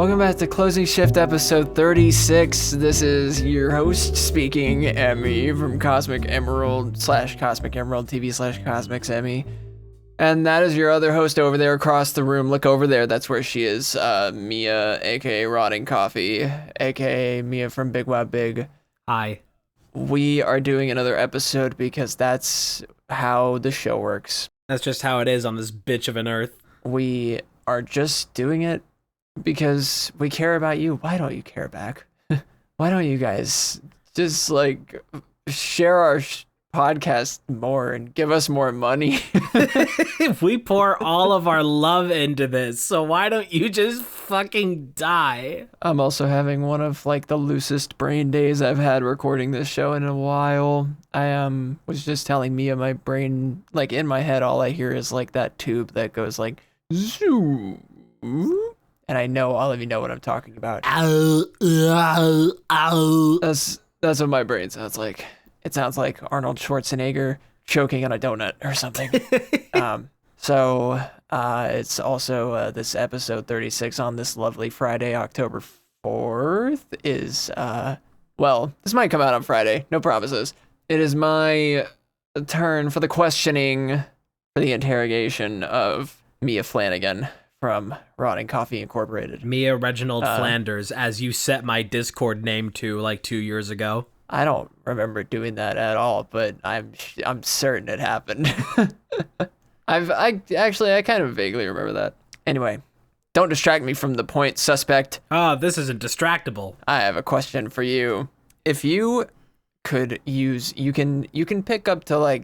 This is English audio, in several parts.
Welcome back to Closing Shift episode 36. This is your host speaking, Emmy, from Cosmic Emerald / Cosmic Emerald TV / Cosmics Emmy. And that is your other host over there across the room. Look over there, that's where she is. Mia, aka Rotting Coffee, aka Mia from Big Wow Big. Hi. We are doing another episode because that's how the show works. That's just how it is on this bitch of an earth. We are just doing it because we care about you. Why don't you care back? Why don't you guys just share our podcast more and give us more money? We pour all of our love into this, so why don't you just fucking die? I'm also having one of the loosest brain days I've had recording this show in a while. I was just telling Mia my brain, in my head, all I hear is that tube that goes zoom. And I know all of you know what I'm talking about. That's what my brain sounds like. It sounds like Arnold Schwarzenegger choking on a donut or something. So it's also this episode 36 on this lovely Friday, October 4th is, this might come out on Friday. No promises. It is my turn for the questioning, for the interrogation of Mia Flanagan from Rotting Coffee Incorporated. Mia Reginald Flanders, as you set my Discord name to 2 years ago. I don't remember doing that at all, but I'm certain it happened. I kind of vaguely remember that. Anyway, don't distract me from the point, suspect. This isn't distractable. I have a question for you. If you could use, you can pick up to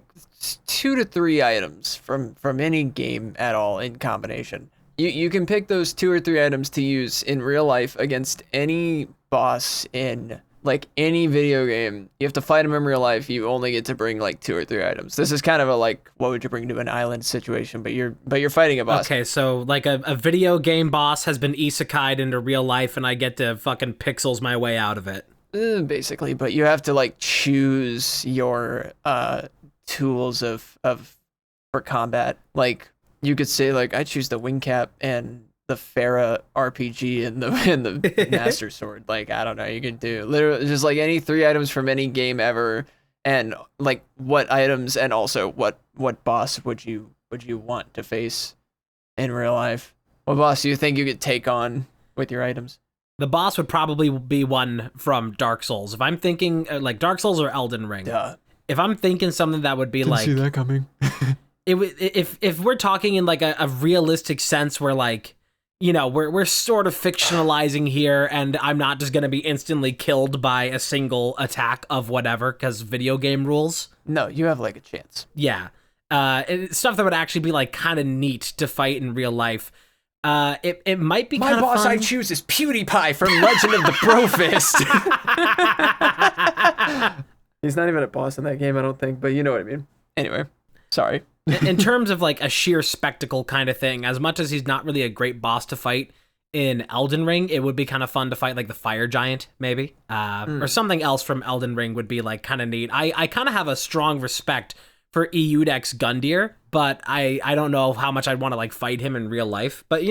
2 to 3 items from any game at all in combination. You can pick those 2 or 3 items to use in real life against any boss in any video game. You have to fight them in real life. You only get to bring 2 or 3 items. This is kind of a what would you bring to an island situation, but you're fighting a boss. Okay, so a video game boss has been isekai'd into real life and I get to fucking pixels my way out of it. Basically, but you have to choose your tools for combat. You could say I choose the wing cap and the Farah RPG and the Master Sword. I don't know. You can do literally just any 3 items from any game ever, and what items and also what boss would you want to face in real life? What boss do you think you could take on with your items? The boss would probably be one from Dark Souls. If I'm thinking Dark Souls or Elden Ring. Duh. If I'm thinking something that would be Didn't see that coming. if we're talking in a realistic sense where we're sort of fictionalizing here, and I'm not just going to be instantly killed by a single attack of whatever, because video game rules. No, you have a chance. Yeah. It's stuff that would actually be kind of neat to fight in real life. It might be kind of fun. My boss I choose is PewDiePie from Legend of the Brofist. He's not even a boss in that game, I don't think, but you know what I mean. Anyway, sorry. In terms of a sheer spectacle kind of thing, as much as he's not really a great boss to fight in Elden Ring, it would be kind of fun to fight the fire giant, maybe. Or something else from Elden Ring would be kind of neat. I kind of have a strong respect for Eudex Gundyr, but I don't know how much I'd want to fight him in real life. But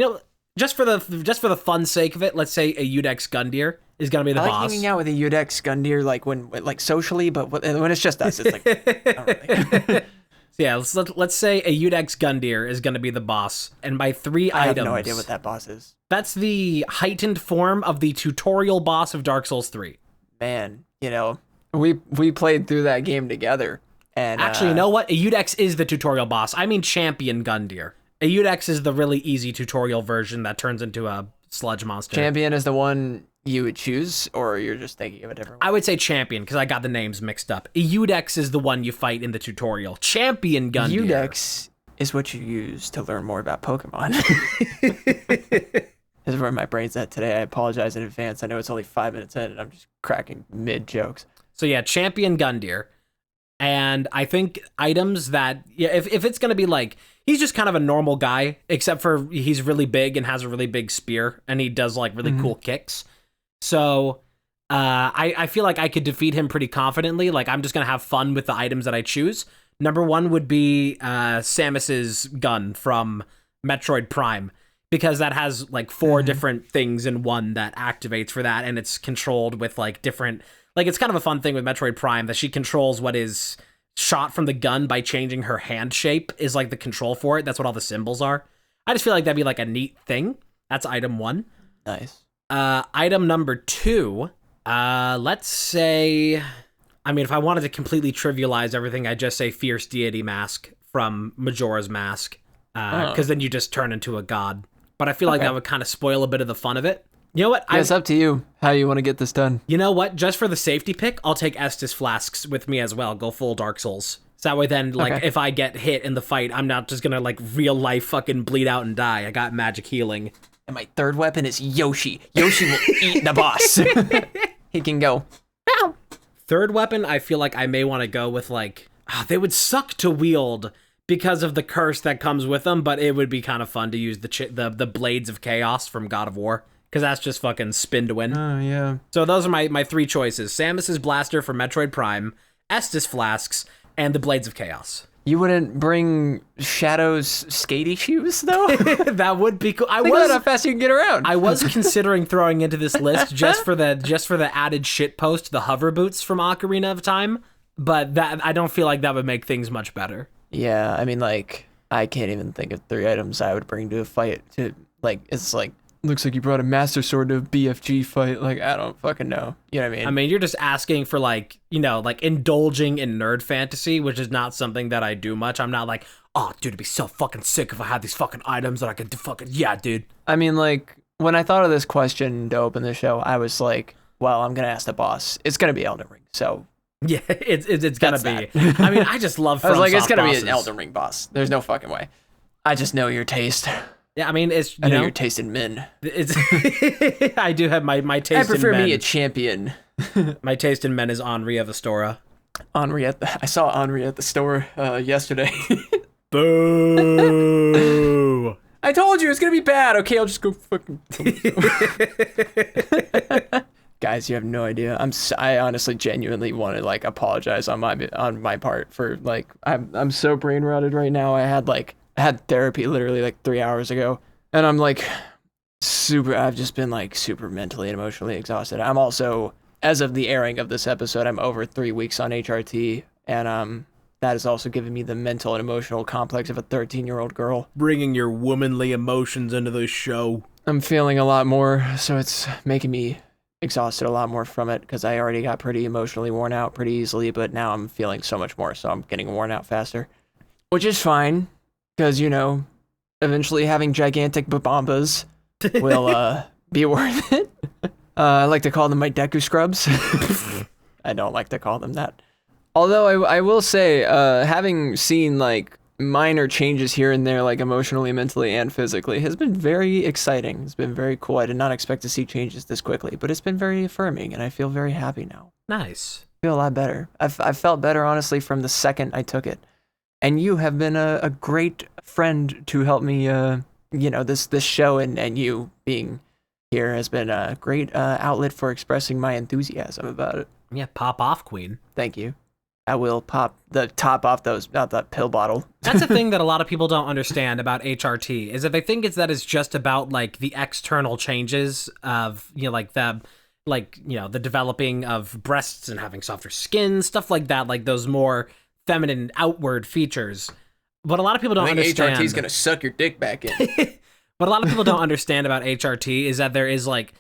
just for the fun sake of it, let's say Eudex Gundyr is gonna be the boss. Hanging out with a Eudex Gundyr when socially, but when it's just us, it's I don't really. Yeah, let's say a Eudex Gundyr is going to be the boss, and by 3 items... I have no idea what that boss is. That's the heightened form of the tutorial boss of Dark Souls 3. Man, we played through that game together, and... Actually, you know what? A Eudex is the tutorial boss. I mean Champion Gundyr. A Eudex is the really easy tutorial version that turns into a sludge monster. Champion is the one you would choose, or you're just thinking of a different one? I would say Champion, because I got the names mixed up. Eudex is the one you fight in the tutorial. Champion Gundyr. Eudex is what you use to learn more about Pokemon. This is where my brain's at today. I apologize in advance. I know it's only 5 minutes in, and I'm just cracking mid-jokes. So yeah, Champion Gundyr. And I think items that... Yeah, if it's going to be he's just kind of a normal guy, except for he's really big and has a really big spear, and he does really cool kicks. So I feel like I could defeat him pretty confidently. I'm just going to have fun with the items that I choose. Number 1 would be Samus's gun from Metroid Prime. because that has like 4 different things in one that activates for that, and it's controlled with like different, like it's kind of a fun thing with Metroid Prime that she controls what is shot from the gun by changing her hand shape is like the control for it. That's what all the symbols are. I just feel like that'd be like a neat thing. That's item 1. Nice. Item number 2, let's say, I mean, if I wanted to completely trivialize everything, I'd just say Fierce Deity Mask from Majora's Mask, because then you just turn into a god. But I feel like that would kind of spoil a bit of the fun of it. You know what? Yeah, it's up to you how you want to get this done. You know what? Just for the safety pick, I'll take Estus Flasks with me as well. Go full Dark Souls. So that way then, like, if I get hit in the fight, I'm not just gonna, like, real life fucking bleed out and die. I got magic healing. And my third weapon is Yoshi. Yoshi will eat the boss. He can go. Ow. Third weapon, I feel like I may want to go with, like, they would suck to wield because of the curse that comes with them, but it would be kind of fun to use the Blades of Chaos from God of War, because that's just fucking spin to win. Oh, yeah. So those are my 3 choices. Samus's Blaster from Metroid Prime, Estus Flasks, and the Blades of Chaos. You wouldn't bring Shadow's skatey shoes, though? That would be cool. Think about how fast you can get around. I was considering throwing into this list just for the added shitpost, the hover boots from Ocarina of Time, but that I don't feel like that would make things much better. Yeah, I mean, like, I can't even think of 3 items I would bring to a fight. It's like, looks like you brought a Master Sword to a BFG fight. Like, I don't fucking know. You know what I mean? I mean, you're just asking for, like, you know, like, indulging in nerd fantasy, which is not something that I do much. I'm not like, oh, dude, it'd be so fucking sick if I had these fucking items that I could do fucking, yeah, dude. I mean, like, when I thought of this question to open the show, I was like, well, I'm going to ask the boss. It's going to be Elden Ring, so... Yeah, it's gonna be. I mean, I just love. I was like, it's gonna bosses. be an Elden Ring boss. There's no fucking way. I just know your taste. Yeah, I mean, I know your taste in men. It's. I do have my taste. I prefer in men. me a champion. My taste in men is Henri of Astora. I saw Henri at the store yesterday. Boo! I told you it's gonna be bad. Okay, I'll just go fucking. Guys, you have no idea. I honestly genuinely want to like apologize on my part for like I'm so brain rotted right now. I had therapy literally like 3 hours ago, and I'm like I've just been like super mentally and emotionally exhausted. I'm also, as of the airing of this episode, I'm over 3 weeks on HRT, and that has also given me the mental and emotional complex of a 13-year-old girl. Bringing your womanly emotions into the show. I'm feeling a lot more, so it's making me exhausted a lot more from it, because I already got pretty emotionally worn out pretty easily, but now I'm feeling so much more, so I'm getting worn out faster, which is fine, because, you know, eventually having gigantic babambas will be worth it. I like to call them my Deku Scrubs. I don't like to call them that. Although I will say, having seen like minor changes here and there, like emotionally, mentally, and physically, has been very exciting. It's been very cool. I did not expect to see changes this quickly, but it's been very affirming, and I feel very happy now. Nice. I feel a lot better. I've felt better, honestly, from the second I took it. And you have been a great friend to help me, this show and you being here has been a great outlet for expressing my enthusiasm about it. Yeah, pop off, queen. Thank you. I will pop the top off that pill bottle. That's the thing that a lot of people don't understand about HRT, is that they think it's just about like the external changes of, you know, like the developing of breasts and having softer skin, stuff like that, like those more feminine outward features. But a lot of people don't understand. HRT is gonna suck your dick back in. What a lot of people don't understand about HRT is that there is like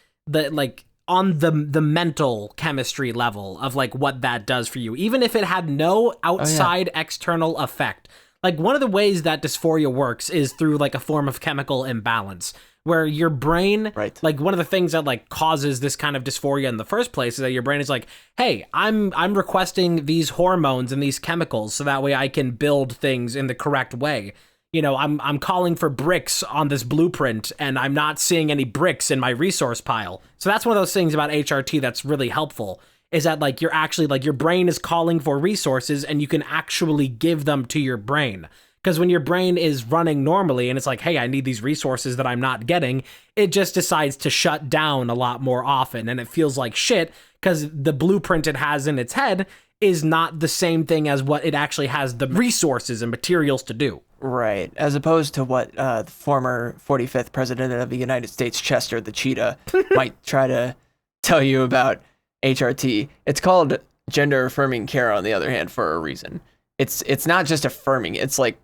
on the mental chemistry level of like what that does for you, even if it had no outside external effect. Like one of the ways that dysphoria works is through like a form of chemical imbalance where your brain, like one of the things that like causes this kind of dysphoria in the first place is that your brain is like, hey, I'm requesting these hormones and these chemicals so that way I can build things in the correct way. You know, I'm calling for bricks on this blueprint and I'm not seeing any bricks in my resource pile. So that's one of those things about HRT that's really helpful, is that like you're actually like your brain is calling for resources and you can actually give them to your brain. Because when your brain is running normally and it's like, hey, I need these resources that I'm not getting, it just decides to shut down a lot more often and it feels like shit because the blueprint it has in its head is not the same thing as what it actually has the resources and materials to do. Right. As opposed to what the former 45th president of the United States, Chester the Cheetah, might try to tell you about HRT. It's called gender affirming care, on the other hand, for a reason. It's not just affirming, it's like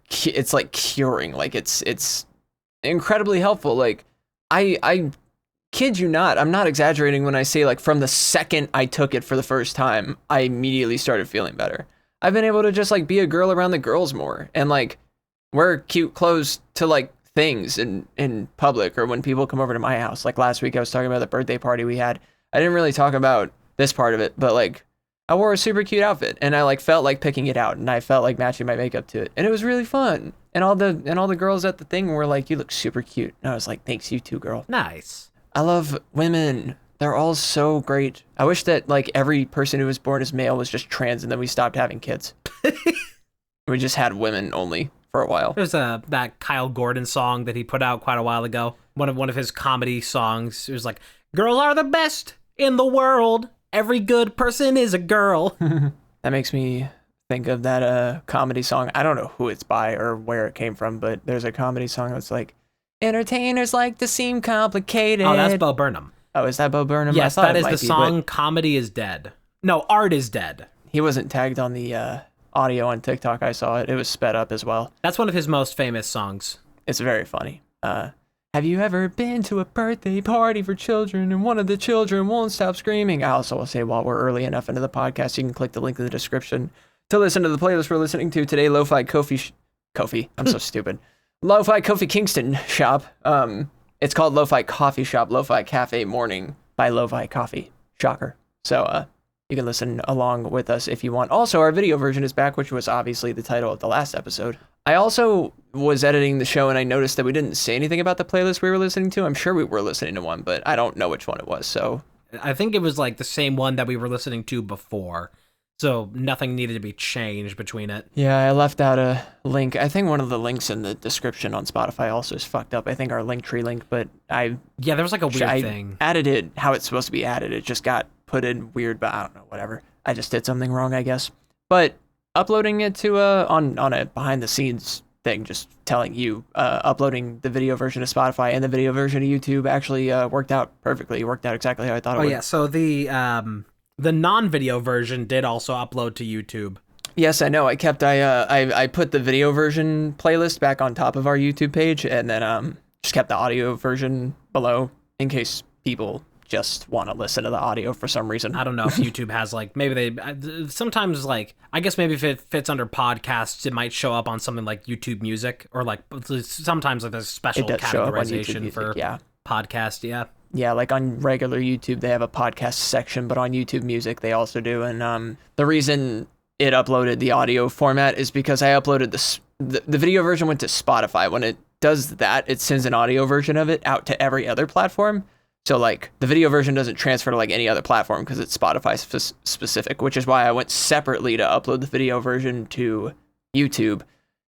curing. Like it's incredibly helpful. Like I kid you not, I'm not exaggerating when I say, like, from the second I took it for the first time, I immediately started feeling better. I've been able to just, like, be a girl around the girls more and, like, wear cute clothes to, like, things in public or when people come over to my house. Like last week I was talking about the birthday party we had. I didn't really talk about this part of it, but, like, I wore a super cute outfit and I, like, felt like picking it out and I felt like matching my makeup to it. And it was really fun. And all the girls at the thing were like, "You look super cute." And I was like, "Thanks, you too, girl." Nice. I love women. They're all so great. I wish that, like, every person who was born as male was just trans and then we stopped having kids. We just had women only for a while. There's that Kyle Gordon song that he put out quite a while ago. One of his comedy songs. It was like, "Girls are the best in the world. Every good person is a girl." That makes me think of that comedy song. I don't know who it's by or where it came from, but there's a comedy song that's like, "Entertainers like to seem complicated." Oh, that's Bo Burnham. Oh, is that Bo Burnham? Yes, that is the song "Comedy is Dead." No, "Art is Dead." He wasn't tagged on the audio on TikTok. I saw it. It was sped up as well. That's one of his most famous songs. It's very funny. Have you ever been to a birthday party for children and one of the children won't stop screaming? I also will say, while we're early enough into the podcast, you can click the link in the description to listen to the playlist we're listening to today. Lo-Fi Kofi. I'm so stupid. Lo-Fi Kofi Kingston shop. It's called Lo-Fi Coffee Shop, Lo-Fi Cafe Morning by Lo-Fi Coffee. Shocker. So you can listen along with us if you want. Also, our video version is back, which was obviously the title of the last episode. I also was editing the show and I noticed that we didn't say anything about the playlist we were listening to. I'm sure we were listening to one, but I don't know which one it was. So I think it was like the same one that we were listening to before. So nothing needed to be changed between it. Yeah, I left out a link. I think one of the links in the description on Spotify also is fucked up. I think our Linktree link, but yeah, there was like a weird thing. I added it how it's supposed to be added. It just got put in weird, but I don't know, whatever. I just did something wrong, I guess. But uploading it to on a behind the scenes thing, just telling you, uploading the video version to Spotify and the video version to YouTube actually worked out perfectly. It worked out exactly how I thought it would. Oh yeah, so the non-video version did also upload to YouTube. Yes, I know. I put the video version playlist back on top of our YouTube page, and then just kept the audio version below in case people just want to listen to the audio for some reason. I don't know if YouTube has, like, maybe they sometimes, like, I guess maybe if it fits under podcasts, it might show up on something like YouTube Music, or like sometimes like there's a special categorization for podcast. Yeah, like on regular YouTube, they have a podcast section, but on YouTube Music, they also do. And the reason it uploaded the audio format is because I uploaded the video version went to Spotify. When it does that, it sends an audio version of it out to every other platform. So, like, the video version doesn't transfer to, like, any other platform because it's Spotify specific, which is why I went separately to upload the video version to YouTube.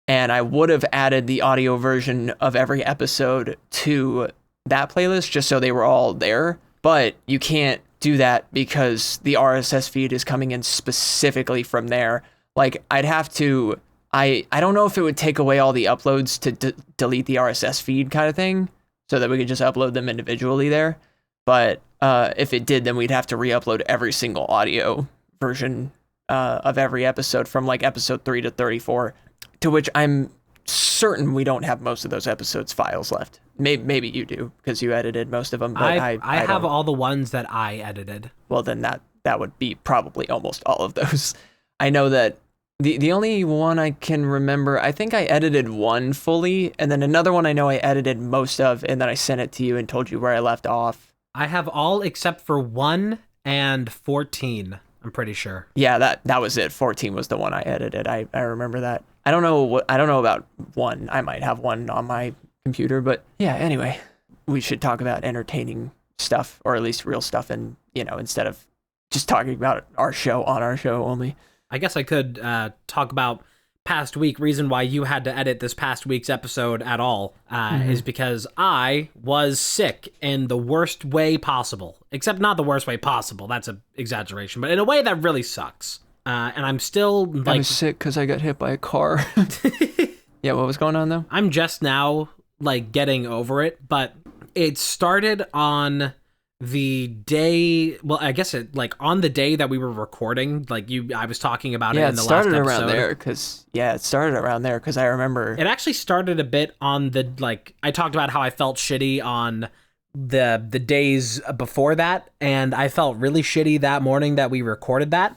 And I would have added the audio version of every episode to that playlist just so they were all there. But you can't do that because the RSS feed is coming in specifically from there. Like, I'd have to... I don't know if it would take away all the uploads to delete the RSS feed kind of thing, so that we could just upload them individually there. But if it did, then we'd have to re-upload every single audio version of every episode from, like, episode 3 to 34, to which I'm certain we don't have most of those episodes files left. Maybe you do, because you edited most of them. But I have all the ones that I edited. Well, then that would be probably almost all of those. I know that the only one I can remember, I think I edited one fully, and then another one I know I edited most of, and then I sent it to you and told you where I left off. I have all except for 1 and 14, I'm pretty sure. Yeah, that was it. 14 was the one I edited. I remember that. I don't know about 1. I might have 1 on my computer, but yeah, anyway, we should talk about entertaining stuff, or at least real stuff, and, you know, instead of just talking about our show on our show only. I guess I could talk about past week. Reason why you had to edit this past week's episode at all is because I was sick in the worst way possible. Except not the worst way possible. That's an exaggeration. But in a way that really sucks. And I'm still like I was sick because I got hit by a car. Yeah, what was going on though? I'm just now like getting over it, but it started on the day, well, I guess it like on the day that we were recording, like I was talking about it in the last episode. Yeah, it started around there because I remember. It actually started a bit on the, like, I talked about how I felt shitty on the days before that, and I felt really shitty that morning that we recorded that.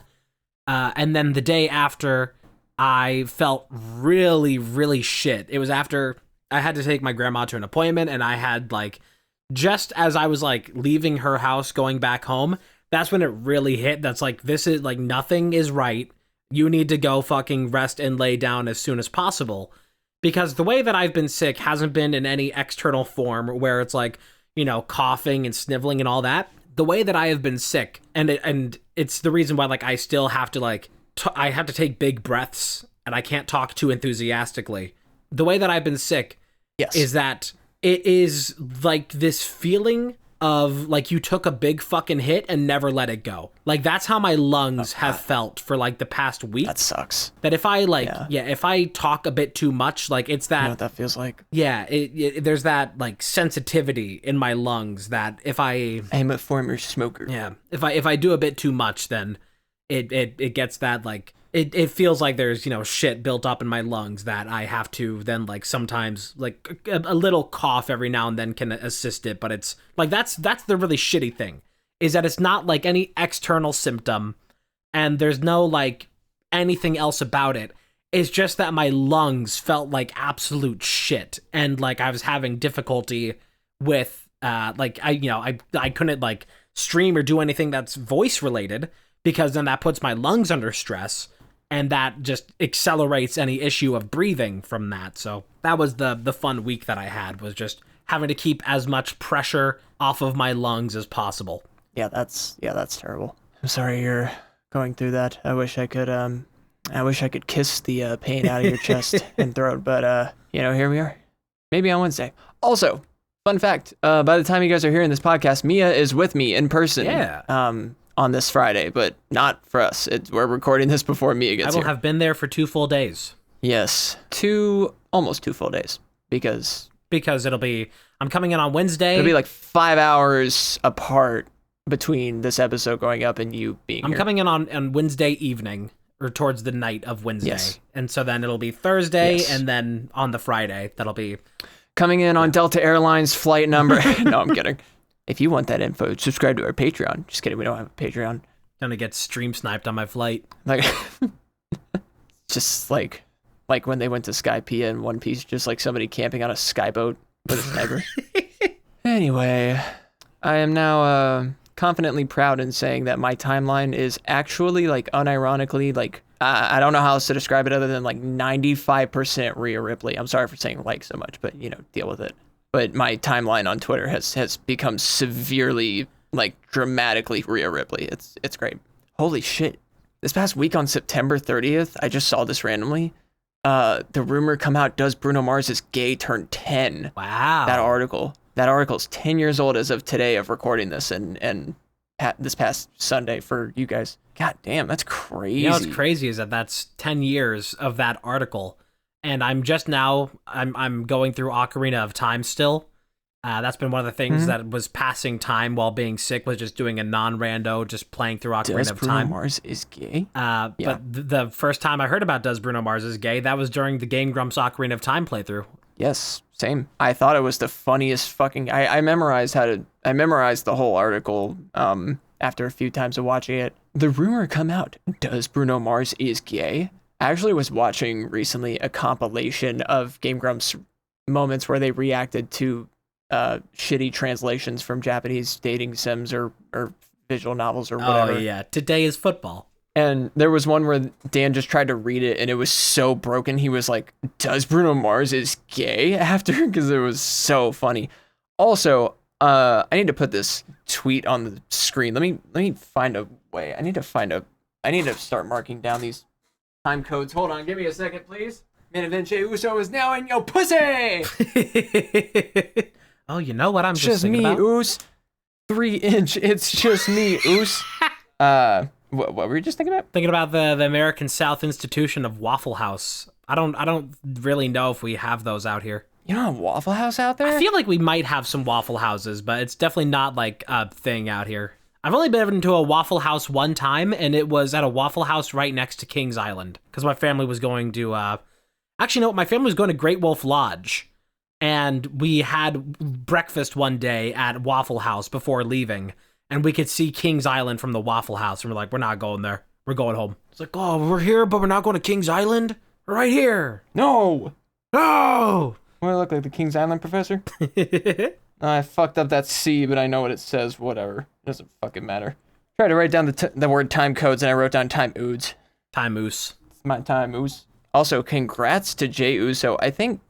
And then the day after, I felt really, really shit. It was after I had to take my grandma to an appointment, and I had, like, just as I was, like, leaving her house going back home, that's when it really hit. That's like, this is, like, nothing is right. You need to go fucking rest and lay down as soon as possible. Because the way that I've been sick hasn't been in any external form where it's like, you know, coughing and sniveling and all that. The way that I have been sick, and it's the reason why, like, I still have to, like, I have to take big breaths, and I can't talk too enthusiastically. The way that I've been sick is that it is, like, this feeling of, like, you took a big fucking hit and never let it go. Like, that's how my lungs have felt for, like, the past week. That sucks. That if I, like, if I talk a bit too much, like, it's that... You know what that feels like? Yeah, there's that, like, sensitivity in my lungs that if I... I'm a former smoker. Yeah, if I do a bit too much, then it gets that, like... It feels like there's, you know, shit built up in my lungs that I have to then, like, sometimes, like, a little cough every now and then can assist it, but it's, like, that's the really shitty thing, is that it's not, like, any external symptom, and there's no, like, anything else about it. It's just that my lungs felt like absolute shit, and, like, I was having difficulty with, like, I couldn't, like, stream or do anything that's voice-related, because then that puts my lungs under stress, and that just accelerates any issue of breathing from that. So that was the fun week that I had, was just having to keep as much pressure off of my lungs as possible. Yeah, that's terrible. I'm sorry you're going through that. I wish I could kiss the pain out of your chest and throat, but you know, here we are. Maybe on Wednesday. Also, fun fact, by the time you guys are hearing this podcast, Mia is with me in person. Yeah. On this Friday, but not for us. We're recording this before Mia gets here. I will have been there for 2 full days. Yes. Almost 2 full days. Because I'm coming in on Wednesday. It'll be like 5 hours apart between this episode going up and you being here. I'm coming in on Wednesday evening, or towards the night of Wednesday. Yes. And so then it'll be Thursday, and then on the Friday, that'll be... Coming in on Delta Airlines flight number... No, I'm kidding. If you want that info, subscribe to our Patreon. Just kidding, we don't have a Patreon. Gonna get stream sniped on my flight. Like, just like when they went to Skypiea in One Piece, just like somebody camping on a skyboat with a sniper. Anyway, I am now confidently proud in saying that my timeline is actually, like, unironically, like, I don't know how else to describe it other than, like, 95% Rhea Ripley. I'm sorry for saying like so much, but, you know, deal with it. But my timeline on Twitter has become severely, like, dramatically Rhea Ripley. It's great. Holy shit. This past week on September 30th, I just saw this randomly. The rumor come out, does Bruno Mars is gay turned 10. Wow. That article's 10 years old as of today of recording this and this past Sunday for you guys. God damn, that's crazy. You know what's crazy is that that's 10 years of that article. And I'm just now, I'm going through Ocarina of Time still. That's been one of the things that was passing time while being sick, was just doing a non-rando, just playing through Ocarina of Time. Does Bruno Mars is gay? Yeah. But the first time I heard about Does Bruno Mars is gay, that was during the Game Grumps Ocarina of Time playthrough. Yes, same. I thought it was the funniest fucking... I memorized the whole article after a few times of watching it. The rumor come out, Does Bruno Mars is gay? I actually was watching recently a compilation of Game Grumps moments where they reacted to shitty translations from Japanese dating sims or visual novels or whatever. Oh, yeah. Today is football. And there was one where Dan just tried to read it, and it was so broken. He was like, does Bruno Mars is gay? After, because it was so funny. Also, I need to put this tweet on the screen. Let me find a way. I need to start marking down these time codes. Hold on, give me a second, please. Vince Uso is now in your pussy. Oh, you know what I'm just me, about? Oos. 3 inch. It's just me, Oos. What were you just thinking about? Thinking about the American South institution of Waffle House. I don't really know if we have those out here. You don't have Waffle House out there? I feel like we might have some Waffle Houses, but it's definitely not like a thing out here. I've only been to a Waffle House one time, and it was at a Waffle House right next to Kings Island, because my family was going to, actually, no, my family was going to Great Wolf Lodge, and we had breakfast one day at Waffle House before leaving, and we could see Kings Island from the Waffle House, and we're like, we're not going there. We're going home. It's like, oh, we're here, but we're not going to Kings Island? We're right here. No! No! Do I look like the Kings Island professor? I fucked up that C, but I know what it says. Whatever. Doesn't fucking matter. Tried to write down the word time codes, and I wrote down time oods. Time moose. It's my time ooze. Also, congrats to Jey Uso. I think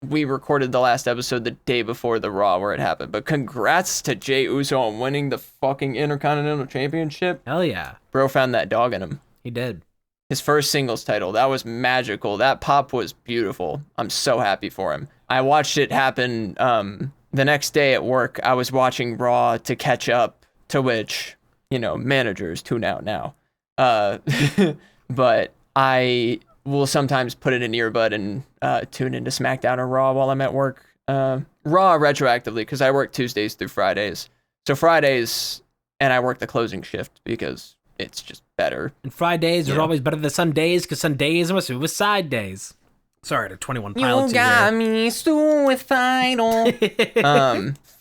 we recorded the last episode the day before the Raw where it happened, but congrats to Jey Uso on winning the fucking Intercontinental Championship. Hell yeah. Bro found that dog in him. He did. His first singles title. That was magical. That pop was beautiful. I'm so happy for him. I watched it happen the next day at work. I was watching Raw to catch up, to which, managers tune out now. But I will sometimes put it in earbud and tune into SmackDown or Raw while I'm at work. Raw retroactively, because I work Tuesdays through Fridays. So Fridays, and I work the closing shift because it's just better. And Fridays are always better than Sundays, because Sundays are suicide days. Sorry to 21 Pilots. You got me suicidal.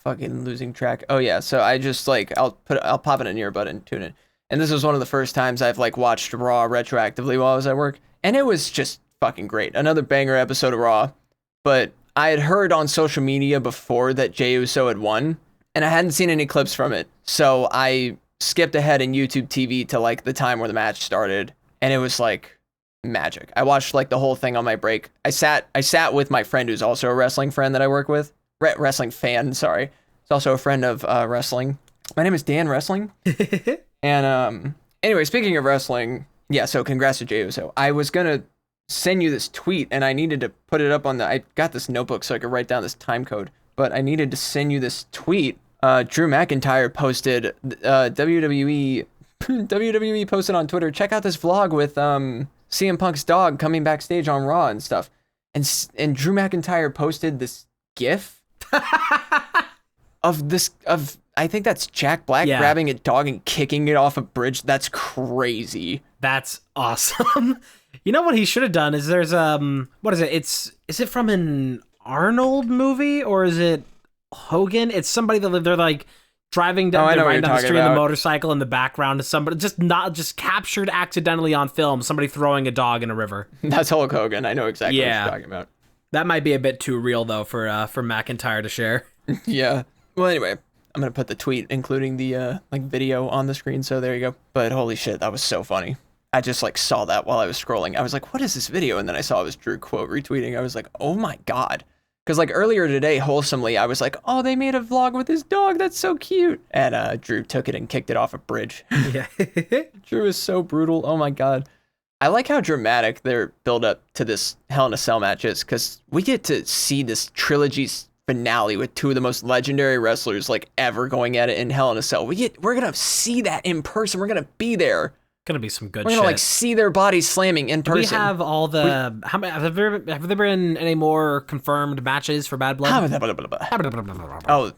Fucking losing track. Oh yeah, so I just I'll pop in an earbud and tune in. And this was one of the first times I've watched Raw retroactively while I was at work, and it was just fucking great. Another banger episode of Raw. But I had heard on social media before that Jey Uso had won, and I hadn't seen any clips from it. So I skipped ahead in YouTube TV to the time where the match started, and it was magic. I watched the whole thing on my break. I sat with my friend who's also a wrestling friend that I work with. Wrestling fan, sorry. He's also a friend of wrestling. My name is Dan Wrestling. And anyway, speaking of wrestling, yeah, so congrats to Jey Uso. I was gonna send you this tweet, and I needed to put it up I got this notebook so I could write down this time code, but I needed to send you this tweet. Drew McIntyre posted, WWE posted on Twitter, check out this vlog with CM Punk's dog coming backstage on Raw and stuff. And Drew McIntyre posted this GIF of I think that's Jack Black grabbing a dog and kicking it off a bridge. That's crazy. That's awesome. You know what he should have done is there's what is it? Is it from an Arnold movie or is it Hogan? It's somebody that they're driving down, riding down the street in the motorcycle in the background is somebody just captured accidentally on film, somebody throwing a dog in a river. That's Hulk Hogan. I know exactly what you're talking about. That might be a bit too real though for McIntyre to share. Yeah. Well, anyway, I'm gonna put the tweet, including the video, on the screen. So there you go. But holy shit, that was so funny. I just saw that while I was scrolling. I was like, what is this video? And then I saw it was Drew quote retweeting. I was like, oh my god. Because earlier today, wholesomely, I was like, oh, they made a vlog with his dog. That's so cute. And Drew took it and kicked it off a bridge. Yeah. Drew is so brutal. Oh my god. I like how dramatic their build up to this Hell in a Cell match is, because we get to see this trilogy's finale with two of the most legendary wrestlers ever going at it in Hell in a Cell. We're gonna see that in person. We're gonna be there. Gonna be some good We're gonna see their bodies slamming in person. We have all the have there been any more confirmed matches for Bad Blood? Oh,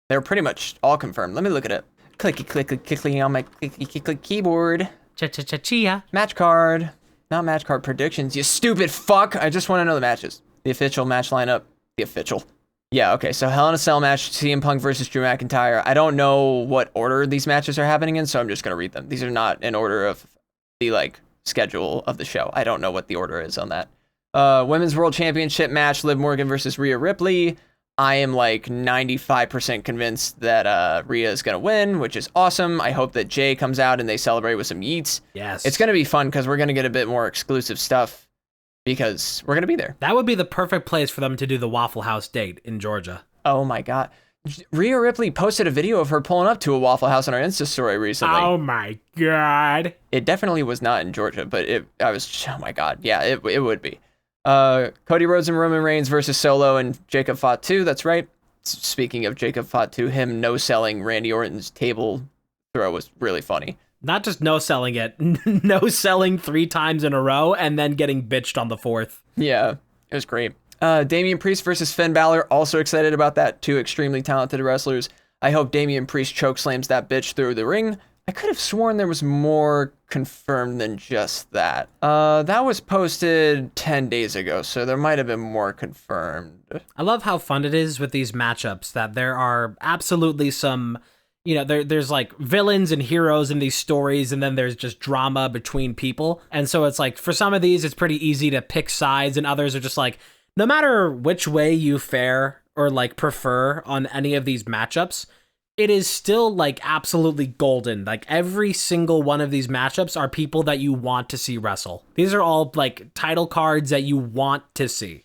they're pretty much all confirmed. Let me look at it. Clicky on my clicky keyboard. Chia. Match card. Not match card predictions, you stupid fuck. I just want to know the matches. The official match lineup. The official. Yeah, okay, so Hell in a Cell match, CM Punk versus Drew McIntyre. I don't know what order these matches are happening in, so I'm just going to read them. These are not in order of the, schedule of the show. I don't know what the order is on that. Women's World Championship match, Liv Morgan versus Rhea Ripley. I am, 95% convinced that Rhea is going to win, which is awesome. I hope that Jay comes out and they celebrate with some yeets. Yes. It's going to be fun because we're going to get a bit more exclusive stuff, because we're going to be there. That would be the perfect place for them to do the Waffle House date in Georgia. Oh my god. Rhea Ripley posted a video of her pulling up to a Waffle House on her Insta story recently. Oh my god. It definitely was not in Georgia, but oh my god. Yeah, it would be. Cody Rhodes and Roman Reigns versus Solo and Jacob Fatu. That's right. Speaking of Jacob Fatu, him no-selling Randy Orton's table throw was really funny. Not just no selling it, no selling 3 times in a row and then getting bitched on the 4th. Yeah, it was great. Damian Priest versus Finn Balor. Also excited about that. 2 extremely talented wrestlers. I hope Damian Priest chokeslams that bitch through the ring. I could have sworn there was more confirmed than just that. That was posted 10 days ago, so there might have been more confirmed. I love how fun it is with these matchups that there are absolutely some, there's like villains and heroes in these stories, and then there's just drama between people. And so it's like, for some of these, it's pretty easy to pick sides, and others are just like, no matter which way you fare or like prefer on any of these matchups, it is still like absolutely golden. Like every single one of these matchups are people that you want to see wrestle. These are all like title cards that you want to see.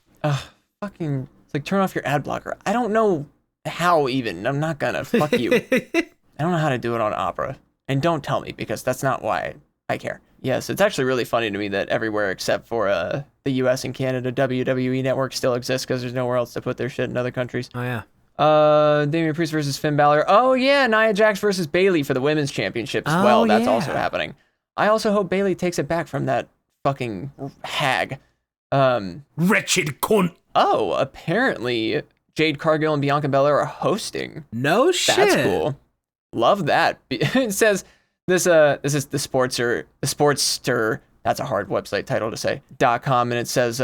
Fucking, it's like turn off your ad blocker. I don't know how even. I'm not gonna. Fuck you. I don't know how to do it on Opera. And don't tell me, because that's not why I care. Yes, it's actually really funny to me that everywhere except for the US and Canada, WWE Network still exists because there's nowhere else to put their shit in other countries. Oh yeah. Damian Priest versus Finn Balor. Oh yeah, Nia Jax versus Bayley for the women's championship as well. That's also happening. I also hope Bayley takes it back from that fucking hag. Wretched cunt. Oh, apparently Jade Cargill and Bianca Belair are hosting. No shit. That's cool. Love that. It says this is the Sportster. That's a hard website title to say. .com, and it says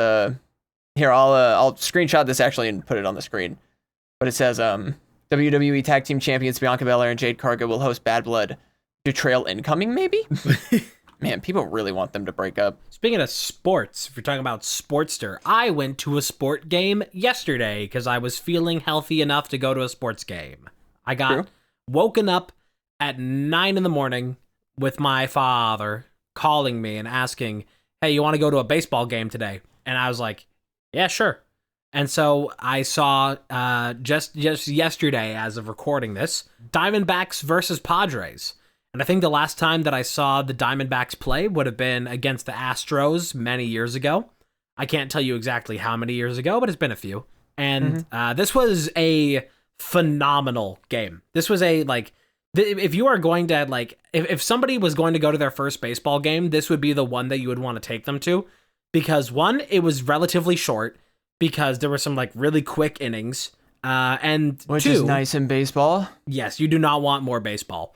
here I'll screenshot this actually and put it on the screen. But it says, WWE Tag Team Champions Bianca Belair and Jade Cargill will host Bad Blood. Betrayal incoming, maybe? Man, people really want them to break up. Speaking of sports, if you're talking about Sportster, I went to a sport game yesterday because I was feeling healthy enough to go to a sports game. I got woken up at 9 in the morning with my father calling me and asking, hey, you want to go to a baseball game today? And I was like, yeah, sure. And so I saw just yesterday, as of recording this, Diamondbacks versus Padres. And I think the last time that I saw the Diamondbacks play would have been against the Astros many years ago. I can't tell you exactly how many years ago, but it's been a few. And this was a phenomenal game. This was a, like, if you are going to, like, if somebody was going to go to their first baseball game, this would be the one that you would want to take them to. Because, one, it was relatively short, because there were some like really quick innings, and which 2, is nice in baseball. Yes, you do not want more baseball.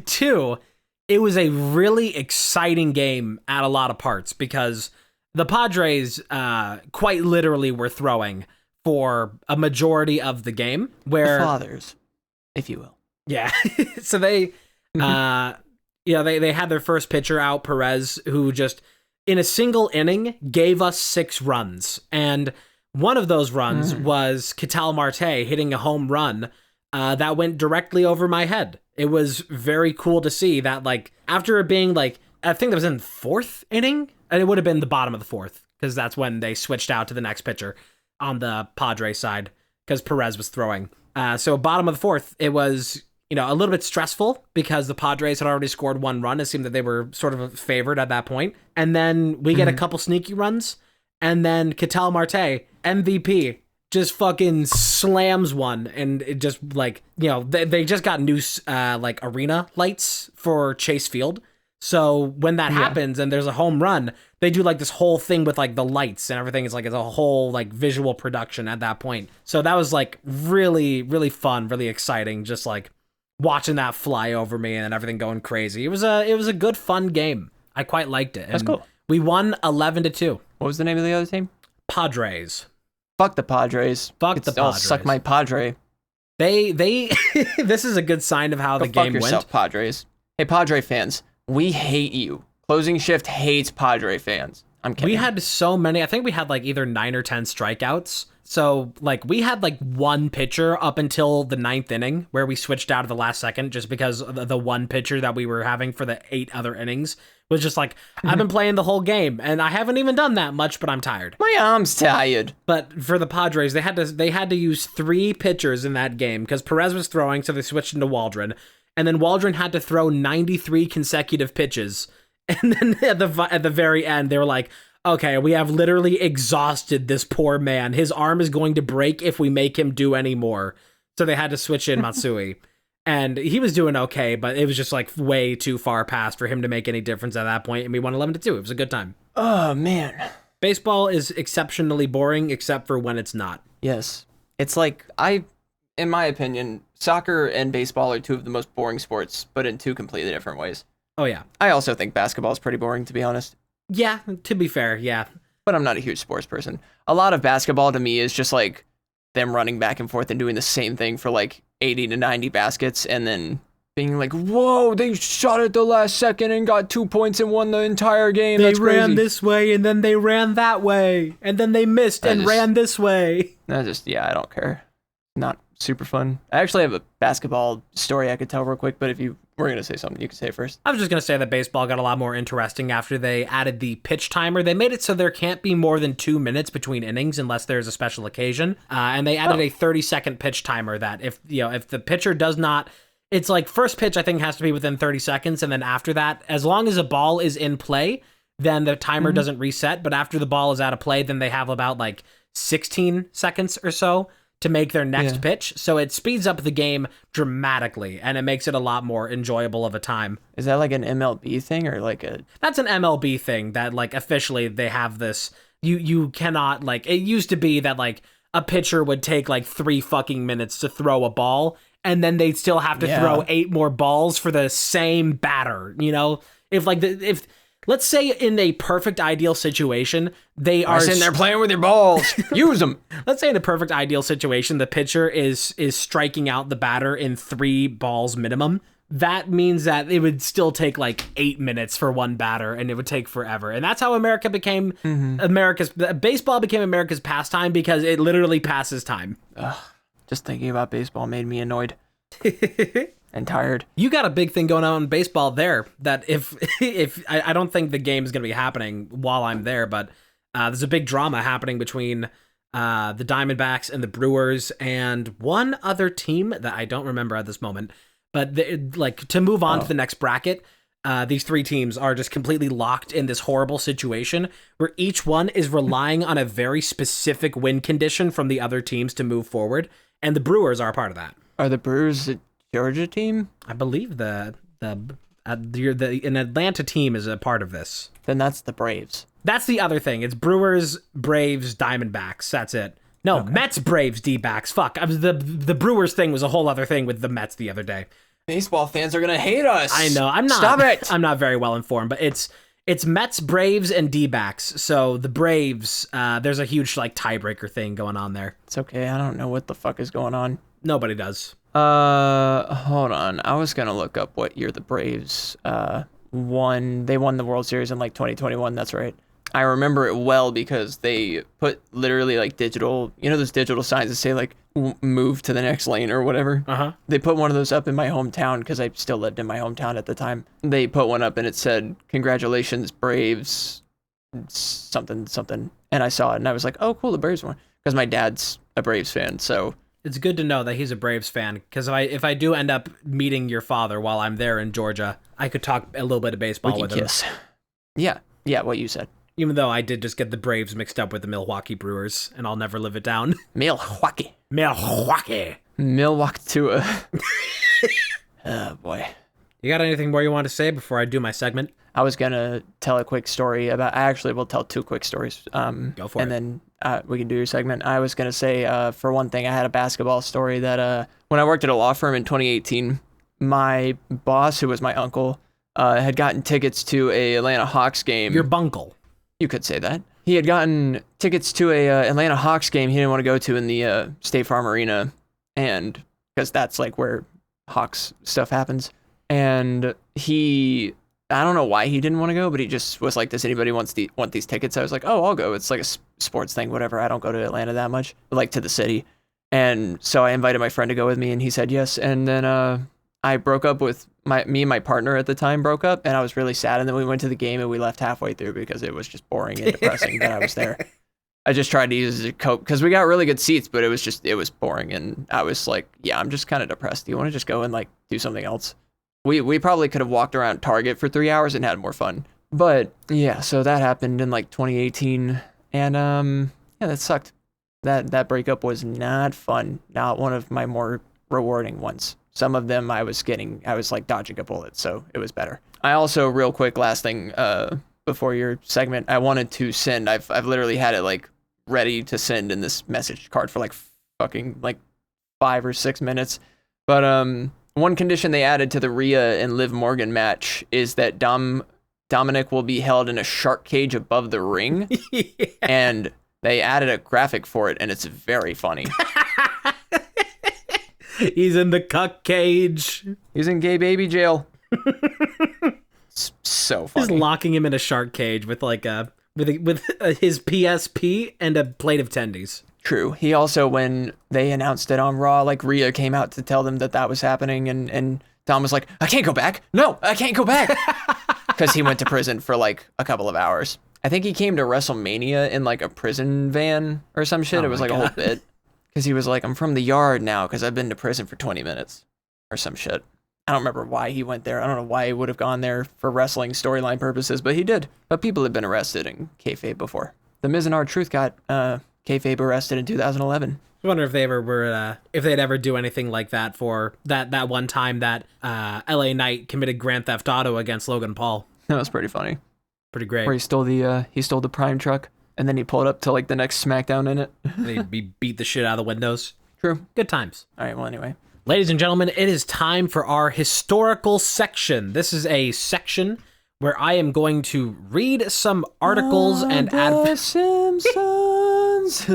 2, it was a really exciting game at a lot of parts because the Padres quite literally were throwing for a majority of the game. Where the fathers, if you will. Yeah, so they, they had their first pitcher out, Perez, who just, in a single inning, gave us 6 runs. And one of those runs was Ketel Marte hitting a home run that went directly over my head. It was very cool to see that, like, after it being, like, I think that was in 4th inning, and it would have been the bottom of the 4th, because that's when they switched out to the next pitcher on the Padres side, because Perez was throwing. So bottom of the 4th, it was, a little bit stressful because the Padres had already scored 1 run. It seemed that they were sort of favored at that point. And then we get a couple sneaky runs. And then Ketel Marte, MVP, just fucking slams one. And it just, like, they just got new, like, arena lights for Chase Field. So when that happens and there's a home run, they do, like, this whole thing with, like, the lights and everything. It's a whole, like, visual production at that point. So that was, like, really, really fun, really exciting. Just, like, watching that fly over me and everything going crazy. It was a good, fun game. I quite liked it. That's cool. We won 11-2. What was the name of the other team? Padres. Fuck the Padres. Fuck the Padres. Suck my Padre. They this is a good sign of how the game fuck yourself, went. Padres. Hey, Padre fans, we hate you. Closing Shift hates Padre fans. I'm kidding. We had so many. I think we had like either 9 or 10 strikeouts. So like we had like one pitcher up until the 9th inning where we switched out of the last second just because the one pitcher that we were having for the 8 other innings was just like, I've been playing the whole game and I haven't even done that much, but I'm tired. My arm's tired. But for the Padres, they had to use 3 pitchers in that game because Perez was throwing, so they switched into Waldron. And then Waldron had to throw 93 consecutive pitches. And then at the very end, they were like, okay, we have literally exhausted this poor man. His arm is going to break if we make him do any more. So they had to switch in Matsui. And he was doing okay, but it was just like way too far past for him to make any difference at that point, and we won 11-2. It was a good time. Oh, man. Baseball is exceptionally boring, except for when it's not. Yes. It's like, in my opinion, soccer and baseball are two of the most boring sports, but in two completely different ways. Oh, yeah. I also think basketball is pretty boring, to be honest. Yeah, to be fair, yeah. But I'm not a huge sports person. A lot of basketball to me is just like them running back and forth and doing the same thing for like 80 to 90 baskets and then being like, whoa, they shot at the last second and got 2 points and won the entire game. That's crazy. They ran this way and then they ran that way and then they missed and ran this way. I don't care. Not super fun. I actually have a basketball story I could tell real quick, but if you were going to say something, you could say it first. I was just going to say that baseball got a lot more interesting after they added the pitch timer. They made it so there can't be more than 2 minutes between innings unless there's a special occasion. And they added a 30-second pitch timer that if the pitcher does not, it's like first pitch I think has to be within 30 seconds. And then after that, as long as a ball is in play, then the timer doesn't reset. But after the ball is out of play, then they have about like 16 seconds or so to make their next pitch. So it speeds up the game dramatically, and it makes it a lot more enjoyable of a time. Is that like an MLB thing or like a... That's an MLB thing that like officially they have this. You cannot like, it used to be that like a pitcher would take like 3 fucking minutes to throw a ball, and then they'd still have to throw 8 more balls for the same batter, you know? If let's say in a perfect ideal situation, they are sitting there playing with your balls. Use them. Let's say in a perfect ideal situation, the pitcher is striking out the batter in 3 balls minimum. That means that it would still take like 8 minutes for one batter, and it would take forever. And that's how America became baseball became America's pastime, because it literally passes time. Ugh, just thinking about baseball made me annoyed. And tired. You got a big thing going on in baseball there that if I don't think the game is going to be happening while I'm there, but there's a big drama happening between the Diamondbacks and the Brewers and one other team that I don't remember at this moment. But to move on to the next bracket, these 3 teams are just completely locked in this horrible situation where each one is relying on a very specific win condition from the other teams to move forward, and the Brewers are a part of that. Are the Brewers Georgia team? I believe an Atlanta team is a part of this. Then that's the Braves. That's the other thing. It's Brewers, Braves, Diamondbacks. That's it. No, okay. Mets, Braves, D-backs. Fuck. The Brewers thing was a whole other thing with the Mets the other day. Baseball fans are gonna hate us. I know. I'm not. Stop it. I'm not very well informed, but it's Mets, Braves, and D-backs. So the Braves, there's a huge like tiebreaker thing going on there. It's okay. I don't know what the fuck is going on. Nobody does. Hold on. I was gonna look up what year the Braves won. They won the World Series in like 2021. That's right. I remember it well because they put literally like digital, those digital signs that say like move to the next lane or whatever. They put one of those up in my hometown because I still lived in my hometown at the time. They put one up and it said, "Congratulations, Braves," something, something. And I saw it and I was like, oh, cool, the Braves won. Because my dad's a Braves fan, so. It's good to know that he's a Braves fan, because if I do end up meeting your father while I'm there in Georgia, I could talk a little bit of baseball with him. Yeah, what you said. Even though I did just get the Braves mixed up with the Milwaukee Brewers, and I'll never live it down. Milwaukee. Milwaukee. Oh, boy. You got anything more you want to say before I do my segment? I was going to tell a quick story I actually will tell 2 quick stories. Go for it. And then we can do your segment. I was going to say, for one thing, I had a basketball story that when I worked at a law firm in 2018, my boss, who was my uncle, had gotten tickets to a Atlanta Hawks game. Your bunkle. You could say that. He had gotten tickets to a Atlanta Hawks game he didn't want to go to in the State Farm Arena, and because that's like where Hawks stuff happens. And I don't know why he didn't want to go, but he just was like, does anybody want these tickets? I was like, oh, I'll go. It's like a sports thing, whatever. I don't go to Atlanta that much, like to the city. And so I invited my friend to go with me, and he said yes. And then I broke up with me and my partner at the time broke up, and I was really sad. And then we went to the game and we left halfway through because it was just boring and depressing that I was there. I just tried to use it to cope because we got really good seats, but it was boring. And I was like, yeah, I'm just kind of depressed. Do you want to just go and like do something else? We probably could have walked around Target for 3 hours and had more fun. But yeah, so that happened in like 2018. And yeah, that sucked. That breakup was not fun. Not one of my more rewarding ones. some of them I was like dodging a bullet, so it was better. I also, real quick, last thing, before your segment, I wanted to send, I've literally had it like ready to send in this message card for like fucking like 5 or 6 minutes. But one condition they added to the Rhea and Liv Morgan match is that Dominic will be held in a shark cage above the ring. Yeah. And they added a graphic for it, and it's very funny. He's in the cuck cage. He's in gay baby jail. It's so funny. Just locking him in a shark cage with like with his PSP and a plate of tendies. True. He also, when they announced it on Raw, like Rhea came out to tell them that was happening, and Dom was like, I can't go back. No, I can't go back. Because he went to prison for like a couple of hours. I think he came to WrestleMania in like a prison van or some shit. It was like a whole bit. Because he was like, I'm from the yard now because I've been to prison for 20 minutes or some shit. I don't remember why he went there. I don't know why he would have gone there for wrestling storyline purposes, but he did. But people have been arrested in kayfabe before. The Miz and R-Truth got kayfabe arrested in 2011. I wonder if they ever were, if they'd ever do anything like that for that one time that LA Knight committed Grand Theft Auto against Logan Paul. That was pretty funny. Pretty great. Where he stole the Prime truck, and then he pulled up to like the next SmackDown in it. He beat the shit out of the windows. True. Good times. All right, well, anyway. Ladies and gentlemen, it is time for our historical section. This is a section where I am going to read some articles and Simpsons.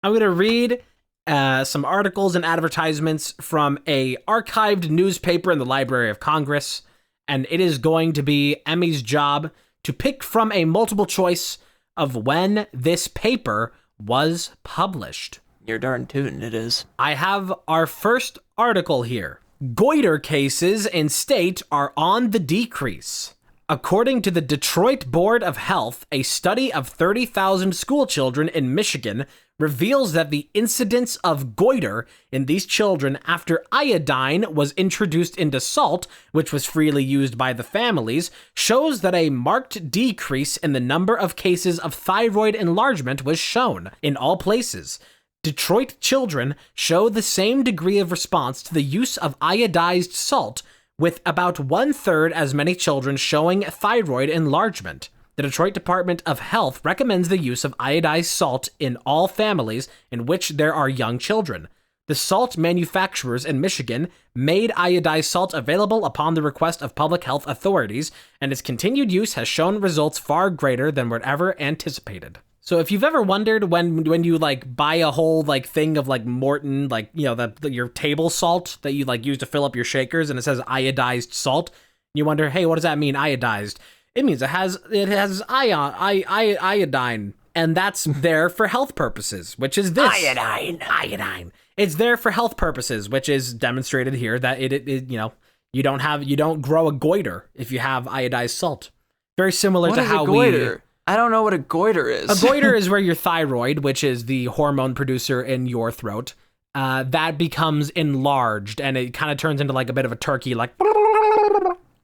I'm going to read some articles and advertisements from a archived newspaper in the Library of Congress, and it is going to be Emmy's job to pick from a multiple choice of when this paper was published. You're darn tootin', it is. I have our first article here. Goiter cases in state are on the decrease. According to the Detroit Board of Health, a study of 30,000 school children in Michigan reveals that the incidence of goiter in these children after iodine was introduced into salt, which was freely used by the families, shows that a marked decrease in the number of cases of thyroid enlargement was shown in all places. Detroit children show the same degree of response to the use of iodized salt, with about 1/3 as many children showing thyroid enlargement. The Detroit Department of Health recommends the use of iodized salt in all families in which there are young children. The salt manufacturers in Michigan made iodized salt available upon the request of public health authorities, and its continued use has shown results far greater than were ever anticipated. So if you've ever wondered when you like buy a whole like thing of like Morton, like, you know, your table salt that you like use to fill up your shakers, and it says iodized salt, you wonder, hey, what does that mean, iodized? It means it has iodine, and that's there for health purposes, which is this. Iodine. It's there for health purposes, which is demonstrated here that it you know, you don't grow a goiter if you have iodized salt. Very similar to how goiter? I don't know what a goiter is. A goiter is where your thyroid, which is the hormone producer in your throat, that becomes enlarged, and it kind of turns into like a bit of a turkey, like,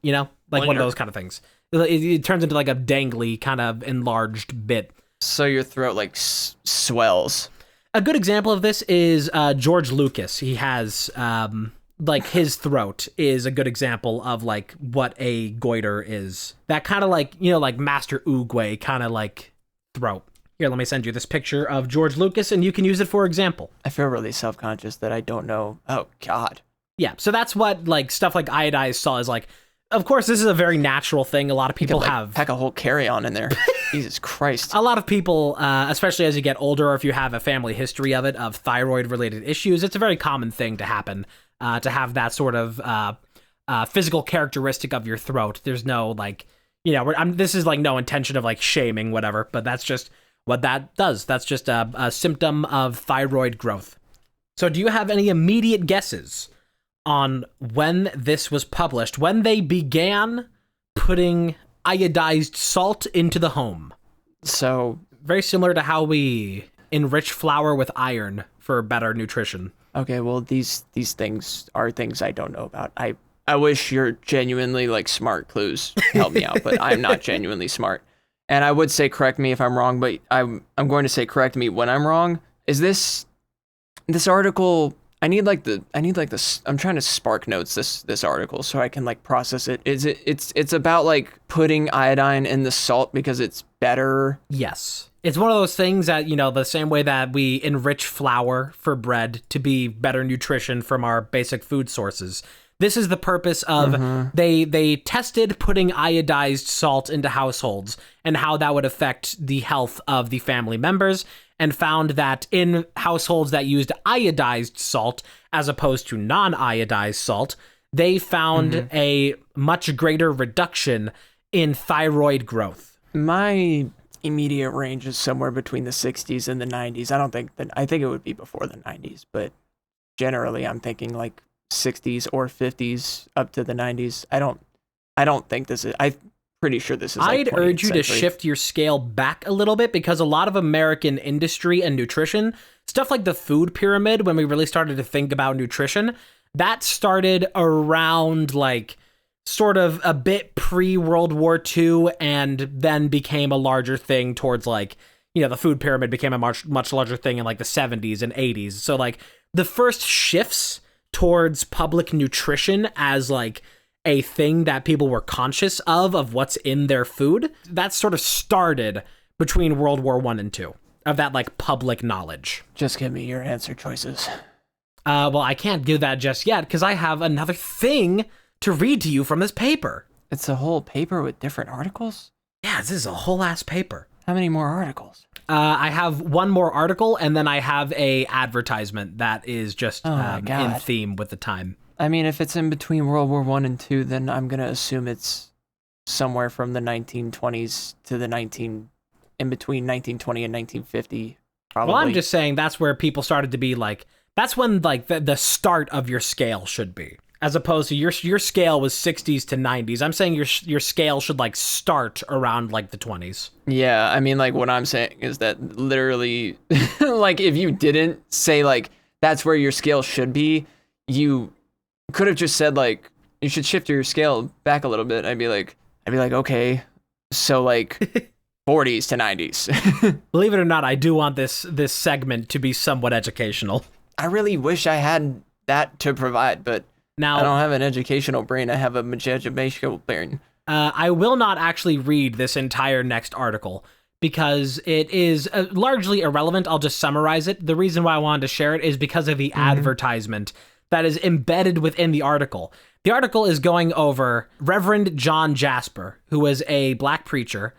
you know, like one of those kind of things. It turns into like a dangly kind of enlarged bit. So your throat like swells. A good example of this is George Lucas. He has like his throat is a good example of like what a goiter is. That kind of like, you know, like Master Oogway kind of like throat. Here, let me send you this picture of George Lucas, and you can use it for example. I feel really self-conscious that I don't know. Oh God. Yeah, so that's what like stuff like iodized salt is like. Of course, this is a very natural thing. A lot of people have pack a whole carry-on in there. Jesus Christ. A lot of people, especially as you get older, or if you have a family history of it, of thyroid-related issues, it's a very common thing to happen. To have that sort of physical characteristic of your throat. There's no like, you know, this is like no intention of like shaming, whatever, but that's just what that does. That's just a symptom of thyroid growth. So do you have any immediate guesses on when this was published, when they began putting iodized salt into the home? So very similar to how we enrich flour with iron for better nutrition. Okay, well, these things are things I don't know about. I wish your genuinely like smart clues help me out, but I'm not genuinely smart. And I would say correct me if I'm wrong, but I'm going to say correct me when I'm wrong. Is this article I'm trying to spark notes this article so I can like process it. It's about like putting iodine in the salt because it's better. Yes. It's one of those things that, the same way that we enrich flour for bread to be better nutrition from our basic food sources. This is the purpose of they tested putting iodized salt into households and how that would affect the health of the family members, and found that in households that used iodized salt as opposed to non-iodized salt, they found a much greater reduction in thyroid growth. My immediate range is somewhere between the 60s and the 90s. I think it would be before the 90s, but generally I'm thinking like 60s or 50s up to the 90s. I don't think this is, I'm pretty sure this is like I'd urge you to century. shift your scale back a little bit, because a lot of American industry and nutrition, stuff like the food pyramid, when we really started to think about nutrition, that started around like sort of a bit pre-World War II, and then became a larger thing towards like, the food pyramid became a much larger thing in like the 70s and 80s. So like the first shifts towards public nutrition as like a thing that people were conscious of what's in their food, that sort of started between World War I and II, of that like public knowledge. Just give me your answer choices. Well, I can't do that just yet because I have another thing to read to you from this paper. It's a whole paper with different articles? Yeah, this is a whole ass paper. How many more articles? I have one more article, and then I have a advertisement that is just in theme with the time. I mean, if it's in between World War I and II, then I'm going to assume it's somewhere from the 1920s to in between 1920 and 1950, probably. Well, I'm just saying that's where people started to be like, that's when like the start of your scale should be. As opposed to your scale was 60s to 90s. I'm saying your scale should like start around like the 20s. Yeah, I mean, like what I'm saying is that literally, like if you didn't say like that's where your scale should be, you could have just said like you should shift your scale back a little bit. I'd be like, okay, so like 40s to 90s. Believe it or not, I do want this segment to be somewhat educational. I really wish I had that to provide, but now, I don't have an educational brain. I have a educational brain. I will not actually read this entire next article because it is largely irrelevant. I'll just summarize it. The reason why I wanted to share it is because of the advertisement that is embedded within the article. The article is going over Reverend John Jasper, who was a black preacher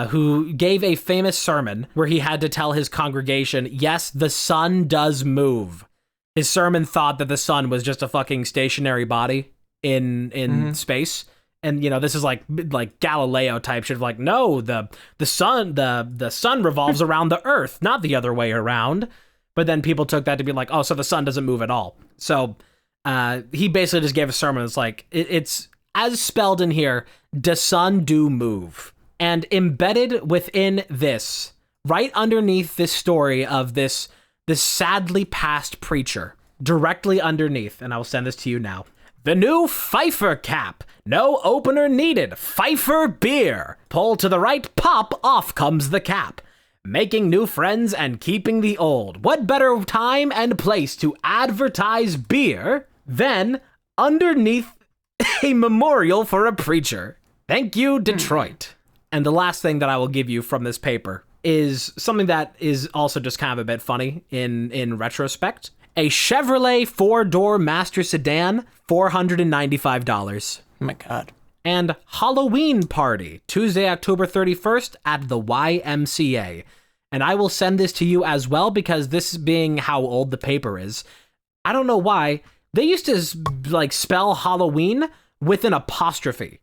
who gave a famous sermon where he had to tell his congregation, yes, the sun does move. His sermon thought that the sun was just a fucking stationary body in space. And, this is like Galileo type shit of like, no, the sun revolves around the earth, not the other way around. But then people took that to be like, oh, so the sun doesn't move at all. So he basically just gave a sermon. It's like, it's as spelled in here, the sun do move. And embedded within this, right underneath this story of this sadly passed preacher, directly underneath, and I will send this to you now. The new Pfeiffer cap. No opener needed. Pfeiffer beer. Pull to the right, pop, off comes the cap. Making new friends and keeping the old. What better time and place to advertise beer than underneath a memorial for a preacher? Thank you, Detroit. And the last thing that I will give you from this paper is something that is also just kind of a bit funny in retrospect. A Chevrolet 4-door master sedan, $495. Oh my God. And Halloween party, Tuesday, October 31st at the YMCA. And I will send this to you as well because this being how old the paper is, I don't know why, they used to like spell Halloween with an apostrophe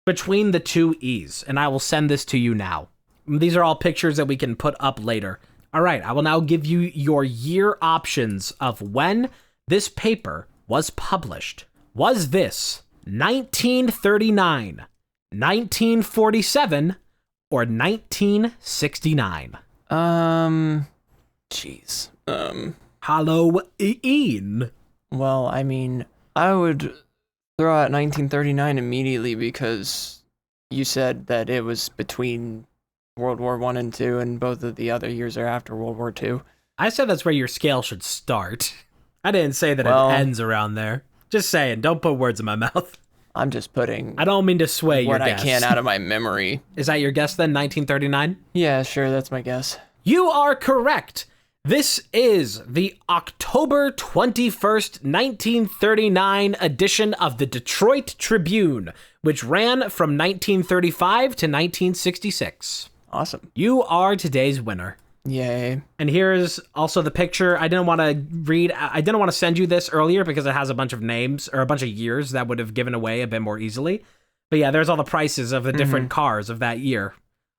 between the two E's. And I will send this to you now. These are all pictures that we can put up later. All right, I will now give you your year options of when this paper was published. Was this 1939, 1947, or 1969? Jeez. Halloween. Well, I mean, I would throw out 1939 immediately because you said that it was between World War I and II, and both of the other years are after World War II. I said that's where your scale should start. I didn't say that Well, it ends around there. Just saying, don't put words in my mouth. I'm just putting I don't mean to sway your what I guess. can out of my memory. Is that your guess then, 1939? Yeah, sure, that's my guess. You are correct. This is the October 21st, 1939 edition of the Detroit Tribune, which ran from 1935 to 1966. Awesome. You are today's winner. Yay. And here's also the picture. I didn't want to send you this earlier because it has a bunch of names or a bunch of years that would have given away a bit more easily. But yeah, there's all the prices of the different cars of that year,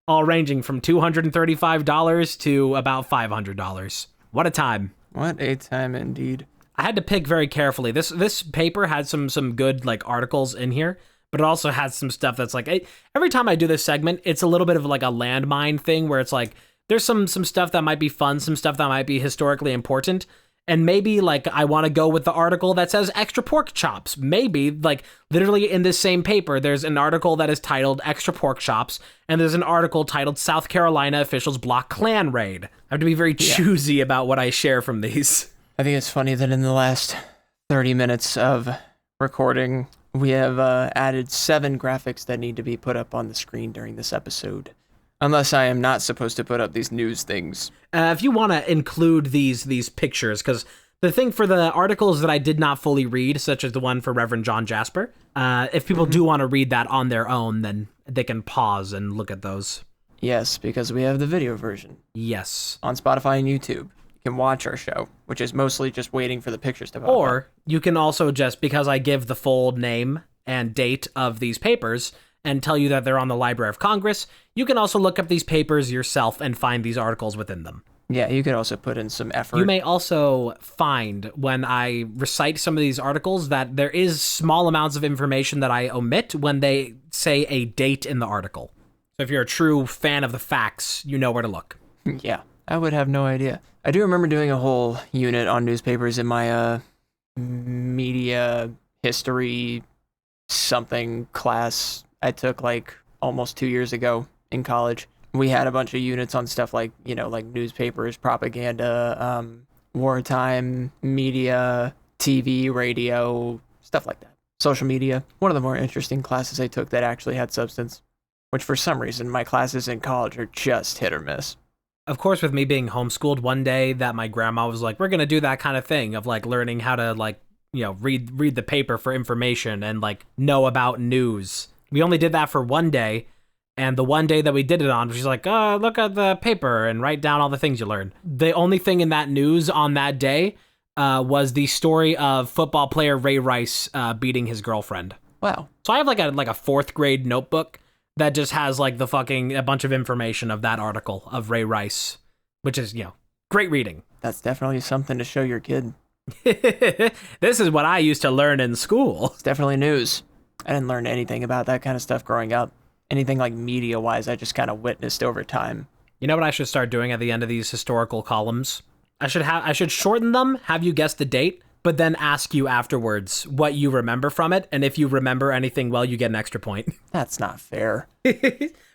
all ranging from $235 to about $500. What a time. What a time indeed. I had to pick very carefully. This paper had some good like articles in here, but it also had some stuff that's like, every time I do this segment, it's a little bit of like a landmine thing where it's like, there's some stuff that might be fun, some stuff that might be historically important, and maybe like I want to go with the article that says extra pork chops. Maybe like literally in this same paper, there's an article that is titled extra pork chops, and there's an article titled South Carolina officials block Klan raid. I have to be very choosy about what I share from these. I think it's funny that in the last 30 minutes of recording, we have added 7 graphics that need to be put up on the screen during this episode. Unless I am not supposed to put up these news things. If you want to include these pictures, because the thing for the articles that I did not fully read, such as the one for Reverend John Jasper, if people do want to read that on their own, then they can pause and look at those. Yes, because we have the video version. Yes. On Spotify and YouTube. You can watch our show, which is mostly just waiting for the pictures to pop up. Or you can also just, because I give the full name and date of these papers and tell you that they're on the Library of Congress, you can also look up these papers yourself and find these articles within them. Yeah, you could also put in some effort. You may also find when I recite some of these articles that there is small amounts of information that I omit when they say a date in the article. So if you're a true fan of the facts, you know where to look. Yeah, I would have no idea. I do remember doing a whole unit on newspapers in my media history something class I took like almost 2 years ago in college. We had a bunch of units on stuff like, like newspapers, propaganda, wartime media, TV, radio, stuff like that. Social media. One of the more interesting classes I took that actually had substance, which for some reason my classes in college are just hit or miss. Of course, with me being homeschooled, one day that my grandma was like, we're going to do that kind of thing of like learning how to like, read the paper for information and like know about news. We only did that for one day, and the one day that we did it on, she's like, look at the paper and write down all the things you learn. The only thing in that news on that day was the story of football player Ray Rice beating his girlfriend. Wow. So I have like a 4th grade notebook that just has like a bunch of information of that article of Ray Rice, which is, great reading. That's definitely something to show your kid. This is what I used to learn in school. It's definitely news. I didn't learn anything about that kind of stuff growing up. Anything like media-wise, I just kind of witnessed over time. You know what I should start doing at the end of these historical columns? I should shorten them, have you guess the date, but then ask you afterwards what you remember from it, and if you remember anything well, you get an extra point. That's not fair.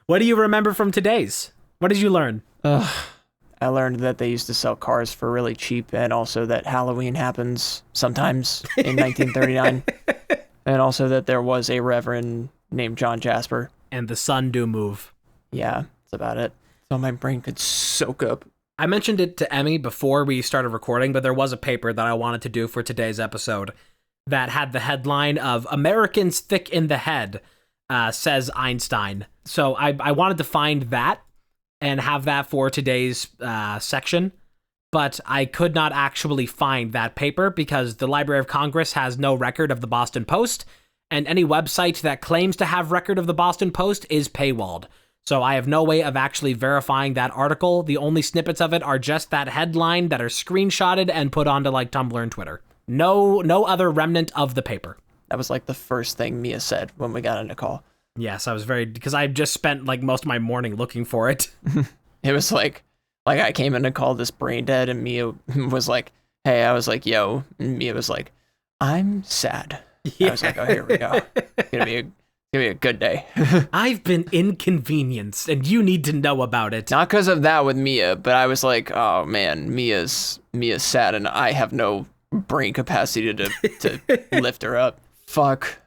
What do you remember from today's? What did you learn? I learned that they used to sell cars for really cheap, and also that Halloween happens sometimes in 1939. And also that there was a reverend named John Jasper. And the sun do move. Yeah, that's about it. So my brain could soak up. I mentioned it to Emmy before we started recording, but there was a paper that I wanted to do for today's episode that had the headline of Americans Thick in the Head, says Einstein. So I wanted to find that and have that for today's section, but I could not actually find that paper because the Library of Congress has no record of the Boston Post, and any website that claims to have record of the Boston Post is paywalled. So I have no way of actually verifying that article. The only snippets of it are just that headline that are screenshotted and put onto like Tumblr and Twitter. No other remnant of the paper. That was like the first thing Mia said when we got on the call. Yes, I was because I just spent like most of my morning looking for it. It was like I came in to call this brain dead, and Mia was like, hey, I was like, yo, and Mia was like, I'm sad. Yeah. I was like, oh, here we go. It's gonna be a good day. I've been inconvenienced, and you need to know about it. Not because of that with Mia, but I was like, oh man, Mia's sad, and I have no brain capacity to lift her up. Fuck.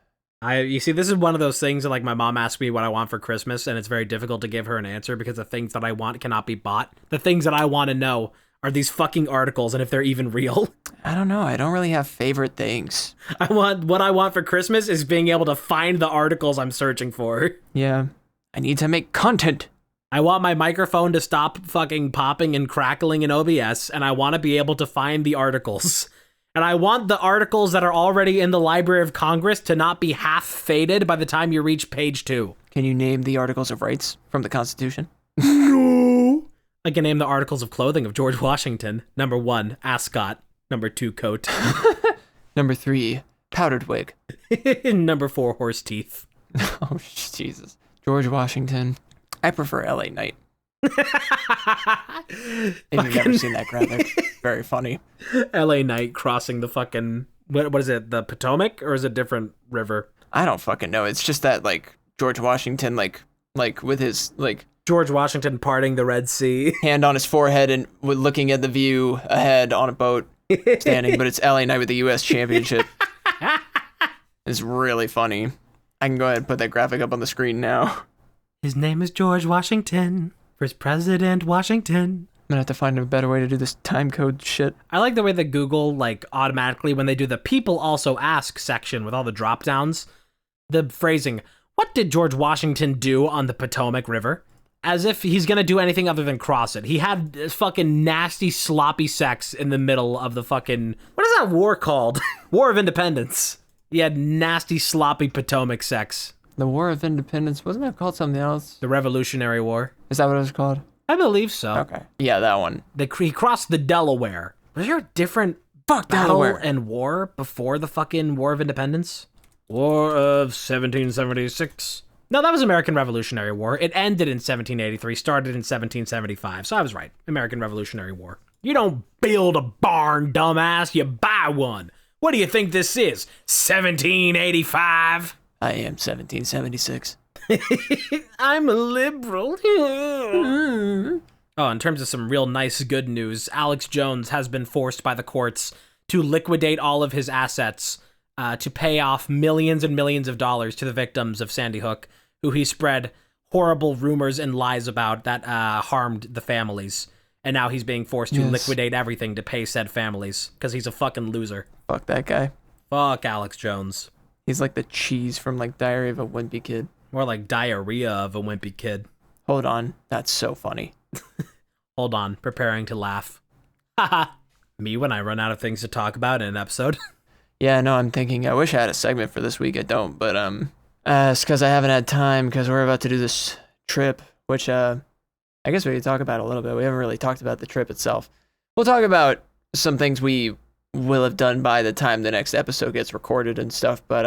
You see, this is one of those things that, like, my mom asked me what I want for Christmas, and it's very difficult to give her an answer because the things that I want cannot be bought. The things that I want to know are these fucking articles and if they're even real. I don't know. I don't really have favorite things. What I want for Christmas is being able to find the articles I'm searching for. Yeah. I need to make content. I want my microphone to stop fucking popping and crackling in OBS, and I want to be able to find the articles. And I want the articles that are already in the Library of Congress to not be half faded by the time you reach page 2. Can you name the Articles of Rights from the Constitution? No. I can name the articles of clothing of George Washington. Number 1, ascot. Number 2, coat. Number 3, powdered wig. Number 4, horse teeth. Oh, Jesus. George Washington. I prefer LA Knight. If you've never seen that graphic, very funny. LA Knight crossing the fucking, what is it, the Potomac, or is it a different river? I don't fucking know. It's just that, like, George Washington, like with his, like... George Washington parting the Red Sea. Hand on his forehead and looking at the view ahead on a boat standing, but it's LA Knight with the U.S. Championship. It's really funny. I can go ahead and put that graphic up on the screen now. His name is George Washington. First President Washington. I'm gonna have to find a better way to do this time code shit. I like the way that Google, like, automatically, when they do the people also ask section with all the drop downs, the phrasing, what did George Washington do on the Potomac River? As if he's gonna do anything other than cross it. He had fucking nasty, sloppy sex in the middle of the fucking, what is that war called? War of Independence. He had nasty, sloppy Potomac sex. The War of Independence, wasn't that called something else? The Revolutionary War. Is that what it was called? I believe so. Okay. Yeah, that one. He crossed the Delaware. Was there a different battle Delaware and war before the fucking War of Independence? War of 1776. No, that was American Revolutionary War. It ended in 1783, started in 1775. So I was right. American Revolutionary War. You don't build a barn, dumbass. You buy one. What do you think this is? 1785? I am 1776. I'm a liberal. Oh, in terms of some real nice good news, Alex Jones has been forced by the courts to liquidate all of his assets to pay off millions and millions of dollars to the victims of Sandy Hook, who he spread horrible rumors and lies about that harmed the families. And now he's being forced to liquidate everything to pay said families because he's a fucking loser. Fuck that guy. Fuck Alex Jones. He's like the cheese from, like, Diary of a Wimpy Kid. More like diarrhea of a wimpy kid. Hold on. That's so funny. Hold on. Preparing to laugh. Haha. Me when I run out of things to talk about in an episode. Yeah, no, I'm thinking, I wish I had a segment for this week. I don't, but it's because I haven't had time because we're about to do this trip, which I guess we could talk about a little bit. We haven't really talked about the trip itself. We'll talk about some things we will have done by the time the next episode gets recorded and stuff, but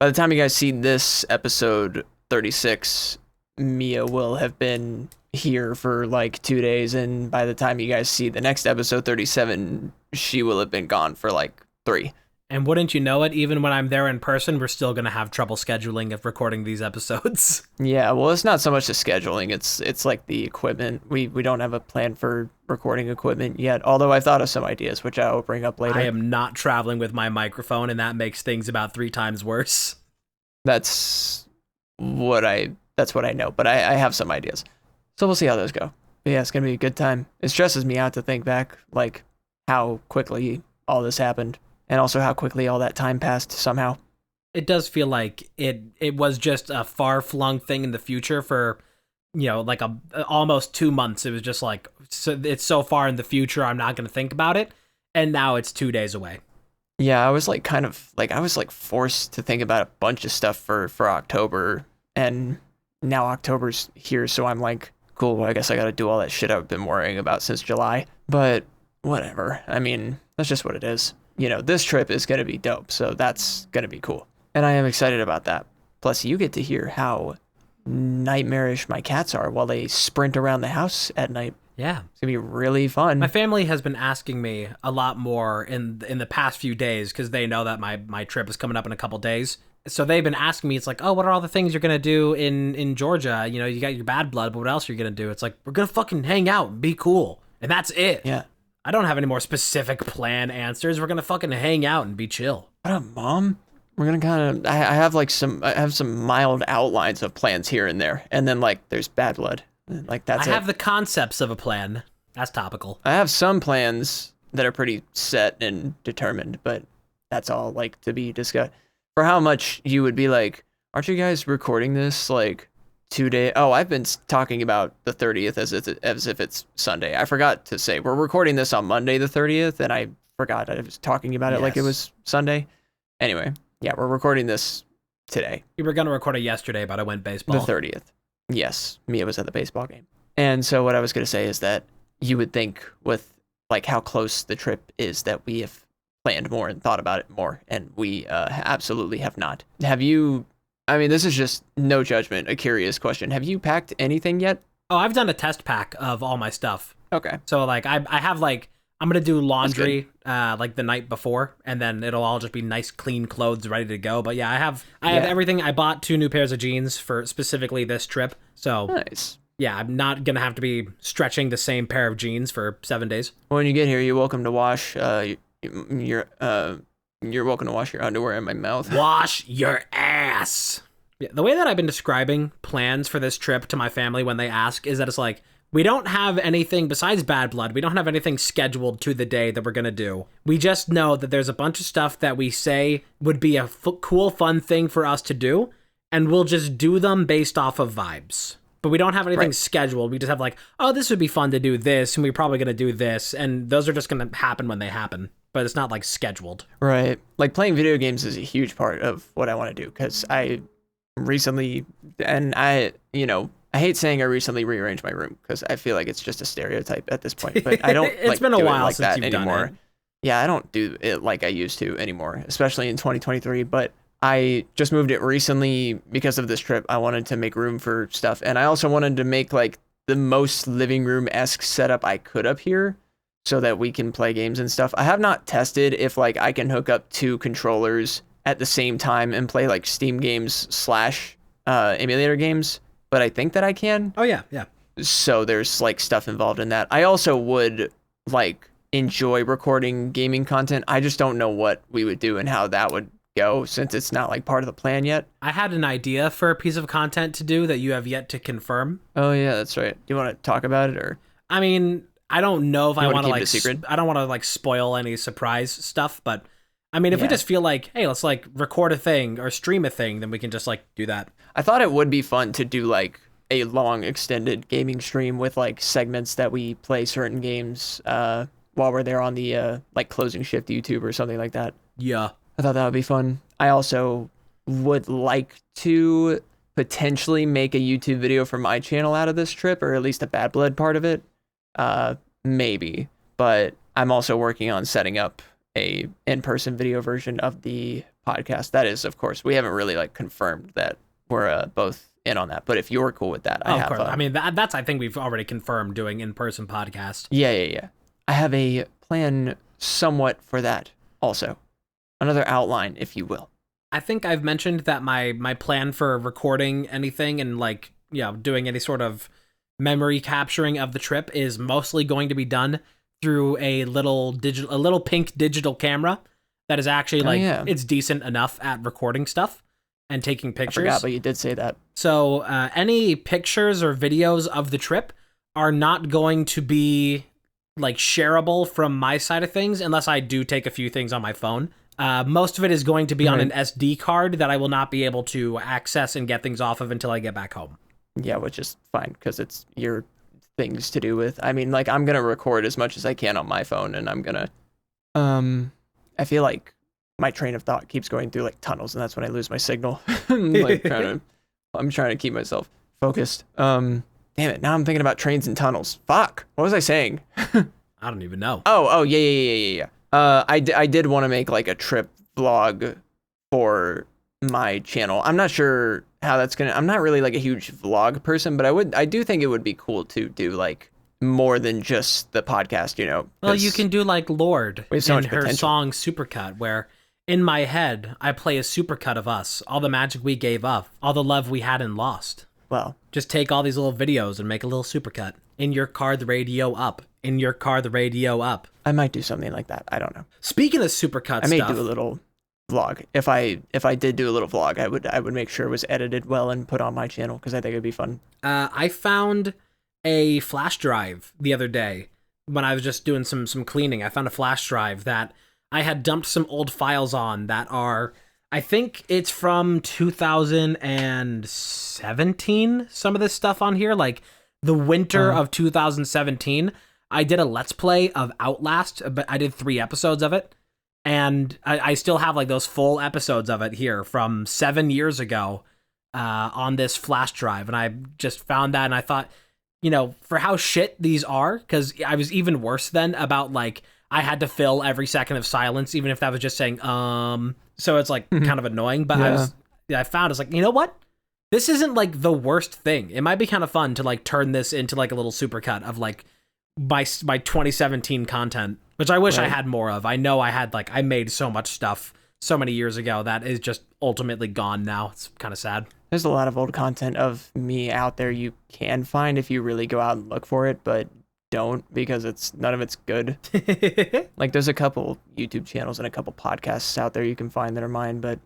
by the time you guys see this episode 36, Mia will have been here for like 2 days, and by the time you guys see the next episode 37, she will have been gone for like 3. And wouldn't you know it, even when I'm there in person, we're still going to have trouble scheduling of recording these episodes. Yeah, well, it's not so much the scheduling, it's like the equipment. We don't have a plan for recording equipment yet, although I've thought of some ideas, which I will bring up later. I am not traveling with my microphone, and that makes things about 3 times worse. That's what I know, but I have some ideas. So we'll see how those go. But yeah, it's going to be a good time. It stresses me out to think back, like, how quickly all this happened. And also how quickly all that time passed somehow. It does feel like it was just a far-flung thing in the future for, like almost 2 months. It was just like, so it's so far in the future, I'm not going to think about it. And now it's 2 days away. Yeah, I was like I was forced to think about a bunch of stuff for October. And now October's here, so I'm like, cool, well, I guess I got to do all that shit I've been worrying about since July. But whatever. I mean, that's just what it is. This trip is going to be dope, so that's going to be cool. And I am excited about that. Plus, you get to hear how nightmarish my cats are while they sprint around the house at night. Yeah. It's going to be really fun. My family has been asking me a lot more in the past few days because they know that my trip is coming up in a couple days. So they've been asking me, it's like, oh, what are all the things you're going to do in Georgia? You got your Bad Blood, but what else are you going to do? It's like, we're going to fucking hang out and be cool. And that's it. Yeah. I don't have any more specific plan answers. We're gonna fucking hang out and be chill. What up, Mom? We're gonna kind of. I have some mild outlines of plans here and there, and then like there's Bad Blood. Like that's it. I have the concepts of a plan. That's topical. I have some plans that are pretty set and determined, but that's all like to be discussed. For how much you would be like, aren't you guys recording this like 2 days? Oh, I've been talking about the 30th as if it's Sunday. I forgot to say we're recording this on Monday the 30th, and I forgot I was talking about it like it was Sunday. Anyway, yeah, we're recording this today. We were gonna record it yesterday, but I went baseball. The 30th. Yes, Mia was at the baseball game. And so what I was gonna say is that you would think with like how close the trip is that we have planned more and thought about it more, and we absolutely have not. Have you, I mean, this is just no judgment, a curious question. Have you packed anything yet? Oh, I've done a test pack of all my stuff. Okay. So like I have like, I'm gonna do laundry like the night before, and then it'll all just be nice clean clothes ready to go. But yeah, I have everything. I bought 2 new pairs of jeans for specifically this trip. So nice. Yeah, I'm not gonna have to be stretching the same pair of jeans for 7 days. When you get here, you're welcome to wash you're welcome to wash your underwear in my mouth. Wash your ass. Yeah, the way that I've been describing plans for this trip to my family when they ask is that it's like, we don't have anything besides Bad Blood. We don't have anything scheduled to the day that we're going to do. We just know that there's a bunch of stuff that we say would be a cool, fun thing for us to do, and we'll just do them based off of vibes. But we don't have anything scheduled. We just have like, oh, this would be fun to do this, and we're probably going to do this, and those are just going to happen when they happen. But it's not like scheduled. Right. Like playing video games is a huge part of what I want to do, because I recently, and I hate saying I recently rearranged my room because I feel like it's just a stereotype at this point, but I don't it's been a while like since that you've anymore. done it. Yeah, I don't do it like I used to anymore, especially in 2023, but I just moved it recently because of this trip. I wanted to make room for stuff, and I also wanted to make like the most living room-esque setup I could up here so that we can play games and stuff. I have not tested if like I can hook up 2 controllers at the same time and play like Steam games / emulator games, but I think that I can. Oh yeah. So there's like stuff involved in that. I also would like enjoy recording gaming content. I just don't know what we would do and how that would go, since it's not like part of the plan yet. I had an idea for a piece of content to do that you have yet to confirm. Oh yeah, that's right. Do you want to talk about it, or? I mean, I don't know if I want to like, secret? I don't want to like spoil any surprise stuff, but I mean, if we just feel like, hey, let's like record a thing or stream a thing, then we can just like do that. I thought it would be fun to do like a long extended gaming stream with like segments that we play certain games while we're there on the like closing shift YouTube or something like that. Yeah. I thought that would be fun. I also would like to potentially make a YouTube video for my channel out of this trip, or at least a Bad Blood part of it. Maybe. But I'm also working on setting up a in-person video version of the podcast. That is, of course, we haven't really like confirmed that we're both in on that. But if you're cool with that, of course. I mean, that's, I think we've already confirmed doing in-person podcast. Yeah. I have a plan somewhat for that also. Another outline, if you will. I think I've mentioned that my plan for recording anything and like, doing any sort of memory capturing of the trip is mostly going to be done through a little pink digital camera that is actually like, it's decent enough at recording stuff and taking pictures. I forgot, but you did say that. So any pictures or videos of the trip are not going to be like shareable from my side of things unless I do take a few things on my phone. Most of it is going to be on an SD card that I will not be able to access and get things off of until I get back home. Yeah, which is fine because it's your things to do with. I mean, like I'm going to record as much as I can on my phone, and I'm going to, I feel like my train of thought keeps going through like tunnels, and that's when I lose my signal. I'm trying to keep myself focused. Damn it. Now I'm thinking about trains and tunnels. Fuck. What was I saying? I don't even know. Oh, yeah. I did want to make like a trip vlog for my channel. I'm not sure how that's gonna. I'm not really like a huge vlog person, but I do think it would be cool to do like more than just the podcast. Well, you can do like Lorde in her potential song Supercut, where in my head I play a supercut of us, all the magic we gave up, all the love we had and lost. well, just take all these little videos and make a little supercut. In your car, the radio up. In your car, the radio up. I might do something like that. I don't know. Speaking of supercut I may stuff, do a little vlog. If I did do a little vlog, I would make sure it was edited well and put on my channel because I think it'd be fun. I found a flash drive the other day when I was just doing some cleaning. I found a flash drive that I had dumped some old files on that are, I think it's from 2017, some of this stuff on here, like the winter of 2017. I did a Let's Play of Outlast, but I did 3 episodes of it, and I still have like those full episodes of it here from 7 years ago on this flash drive, and I just found that, and I thought, you know, for how shit these are, because I was even worse then about, like, I had to fill every second of silence, even if that was just saying, so it's, like, kind of annoying, but I found, it's like, you know what? This isn't, like, the worst thing. It might be kind of fun to, like, turn this into, like, a little supercut of, like, my 2017 content, which I wish I had more of. I know I had, like, I made so much stuff so many years ago that is just ultimately gone now. It's kind of sad. There's a lot of old content of me out there you can find if you really go out and look for it, but don't, because none of it's good. Like, there's a couple YouTube channels and a couple podcasts out there you can find that are mine, but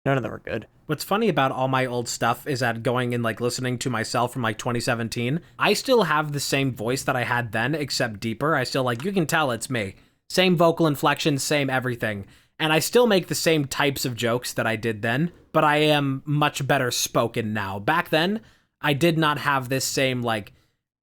none of them are good. What's funny about all my old stuff is that going and, like, listening to myself from, like, 2017, I still have the same voice that I had then, except deeper. I still, like, you can tell it's me. Same vocal inflection, same everything. And I still make the same types of jokes that I did then, but I am much better spoken now. Back then, I did not have this same, like,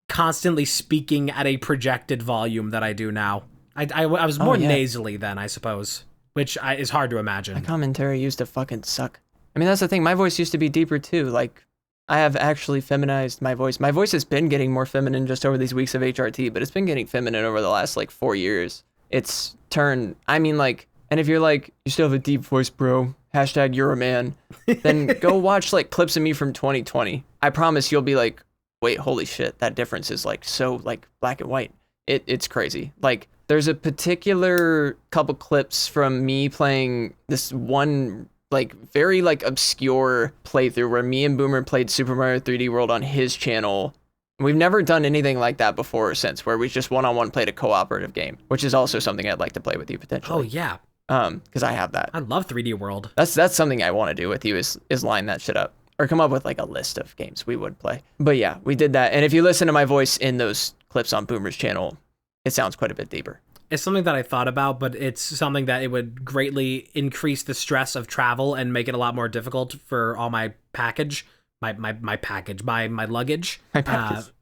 constantly speaking at a projected volume that I do now. I was more nasally then, I suppose, which is hard to imagine. My commentary used to fucking suck. I mean, that's the thing. My voice used to be deeper, too. Like, I have actually feminized my voice. My voice has been getting more feminine just over these weeks of HRT, but it's been getting feminine over the last, like, 4 years. It's turned, I mean, like... And if you're like, you still have a deep voice, bro, hashtag you're a man, then go watch, like, clips of me from 2020. I promise you'll be like, wait, holy shit, that difference is, like, so, like, black and white. It's crazy. Like, there's a particular couple clips from me playing this one, like, very, like, obscure playthrough where me and Boomer played Super Mario 3D World on his channel. We've never done anything like that before or since, where we just one-on-one played a cooperative game, which is also something I'd like to play with you potentially. Oh, yeah. Because I have that. I love 3D World. That's something I want to do with you is line that shit up. Or come up with, like, a list of games we would play. But yeah, we did that. And if you listen to my voice in those clips on Boomer's channel, it sounds quite a bit deeper. It's something that I thought about, but it's something that it would greatly increase the stress of travel and make it a lot more difficult for all my package. My package, my luggage. My package.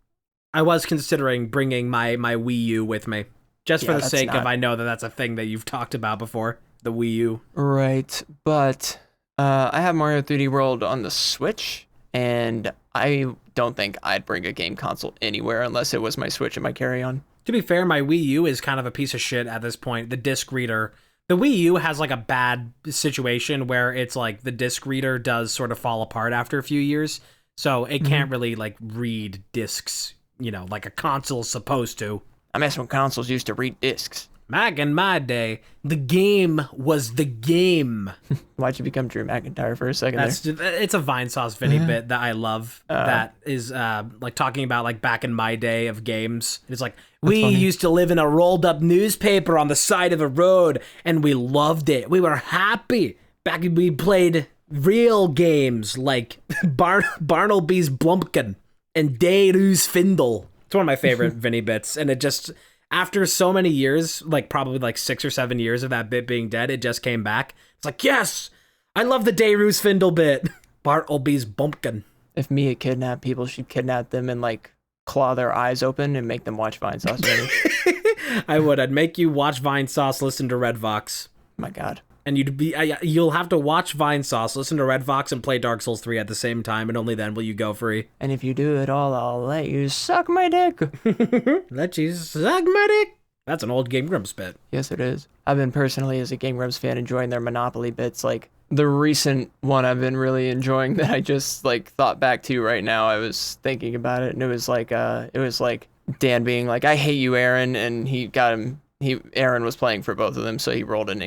I was considering bringing my Wii U with me, just for the sake of, I know that that's a thing that you've talked about before, the Wii U. Right, but I have Mario 3D World on the Switch, and I don't think I'd bring a game console anywhere unless it was my Switch and my carry-on. To be fair, my Wii U is kind of a piece of shit at this point. The disc reader, the Wii U has, like, a bad situation where it's like the disc reader does sort of fall apart after a few years, so it can't really, like, read discs, you know, like a console's supposed to. I miss when consoles used to read discs. Back in my day, the game was the game. Why'd you become Drew McIntyre for a second there? It's a Vine Sauce Vinny bit that I love that is like talking about, like, back in my day of games. It's like, we used to live in a rolled up newspaper on the side of a road and we loved it. We were happy. Back when we played real games like Barnaby's Blumpkin and Dayru's Findle. It's one of my favorite Vinny bits, and it just, after so many years, like probably like 6 or 7 years of that bit being dead, it just came back. It's like, yes, I love the Dayru's Findle bit. Bartleby's Bumpkin. If Mia kidnapped people, she'd kidnap them and, like, claw their eyes open and make them watch Vine Sauce. I would. I'd make you watch Vine Sauce, listen to Red Vox. My God. And you'll have to watch Vine Sauce, listen to Red Vox, and play Dark Souls 3 at the same time, and only then will you go free. And if you do it all, I'll let you suck my dick. Let you suck my dick. That's an old Game Grumps bit. Yes, it is. I've been personally, as a Game Grumps fan, enjoying their Monopoly bits. Like, the recent one I've been really enjoying that I just, like, thought back to right now. I was thinking about it, and it was like Dan being like, I hate you, Aaron, and he got him Aaron was playing for both of them, so he rolled an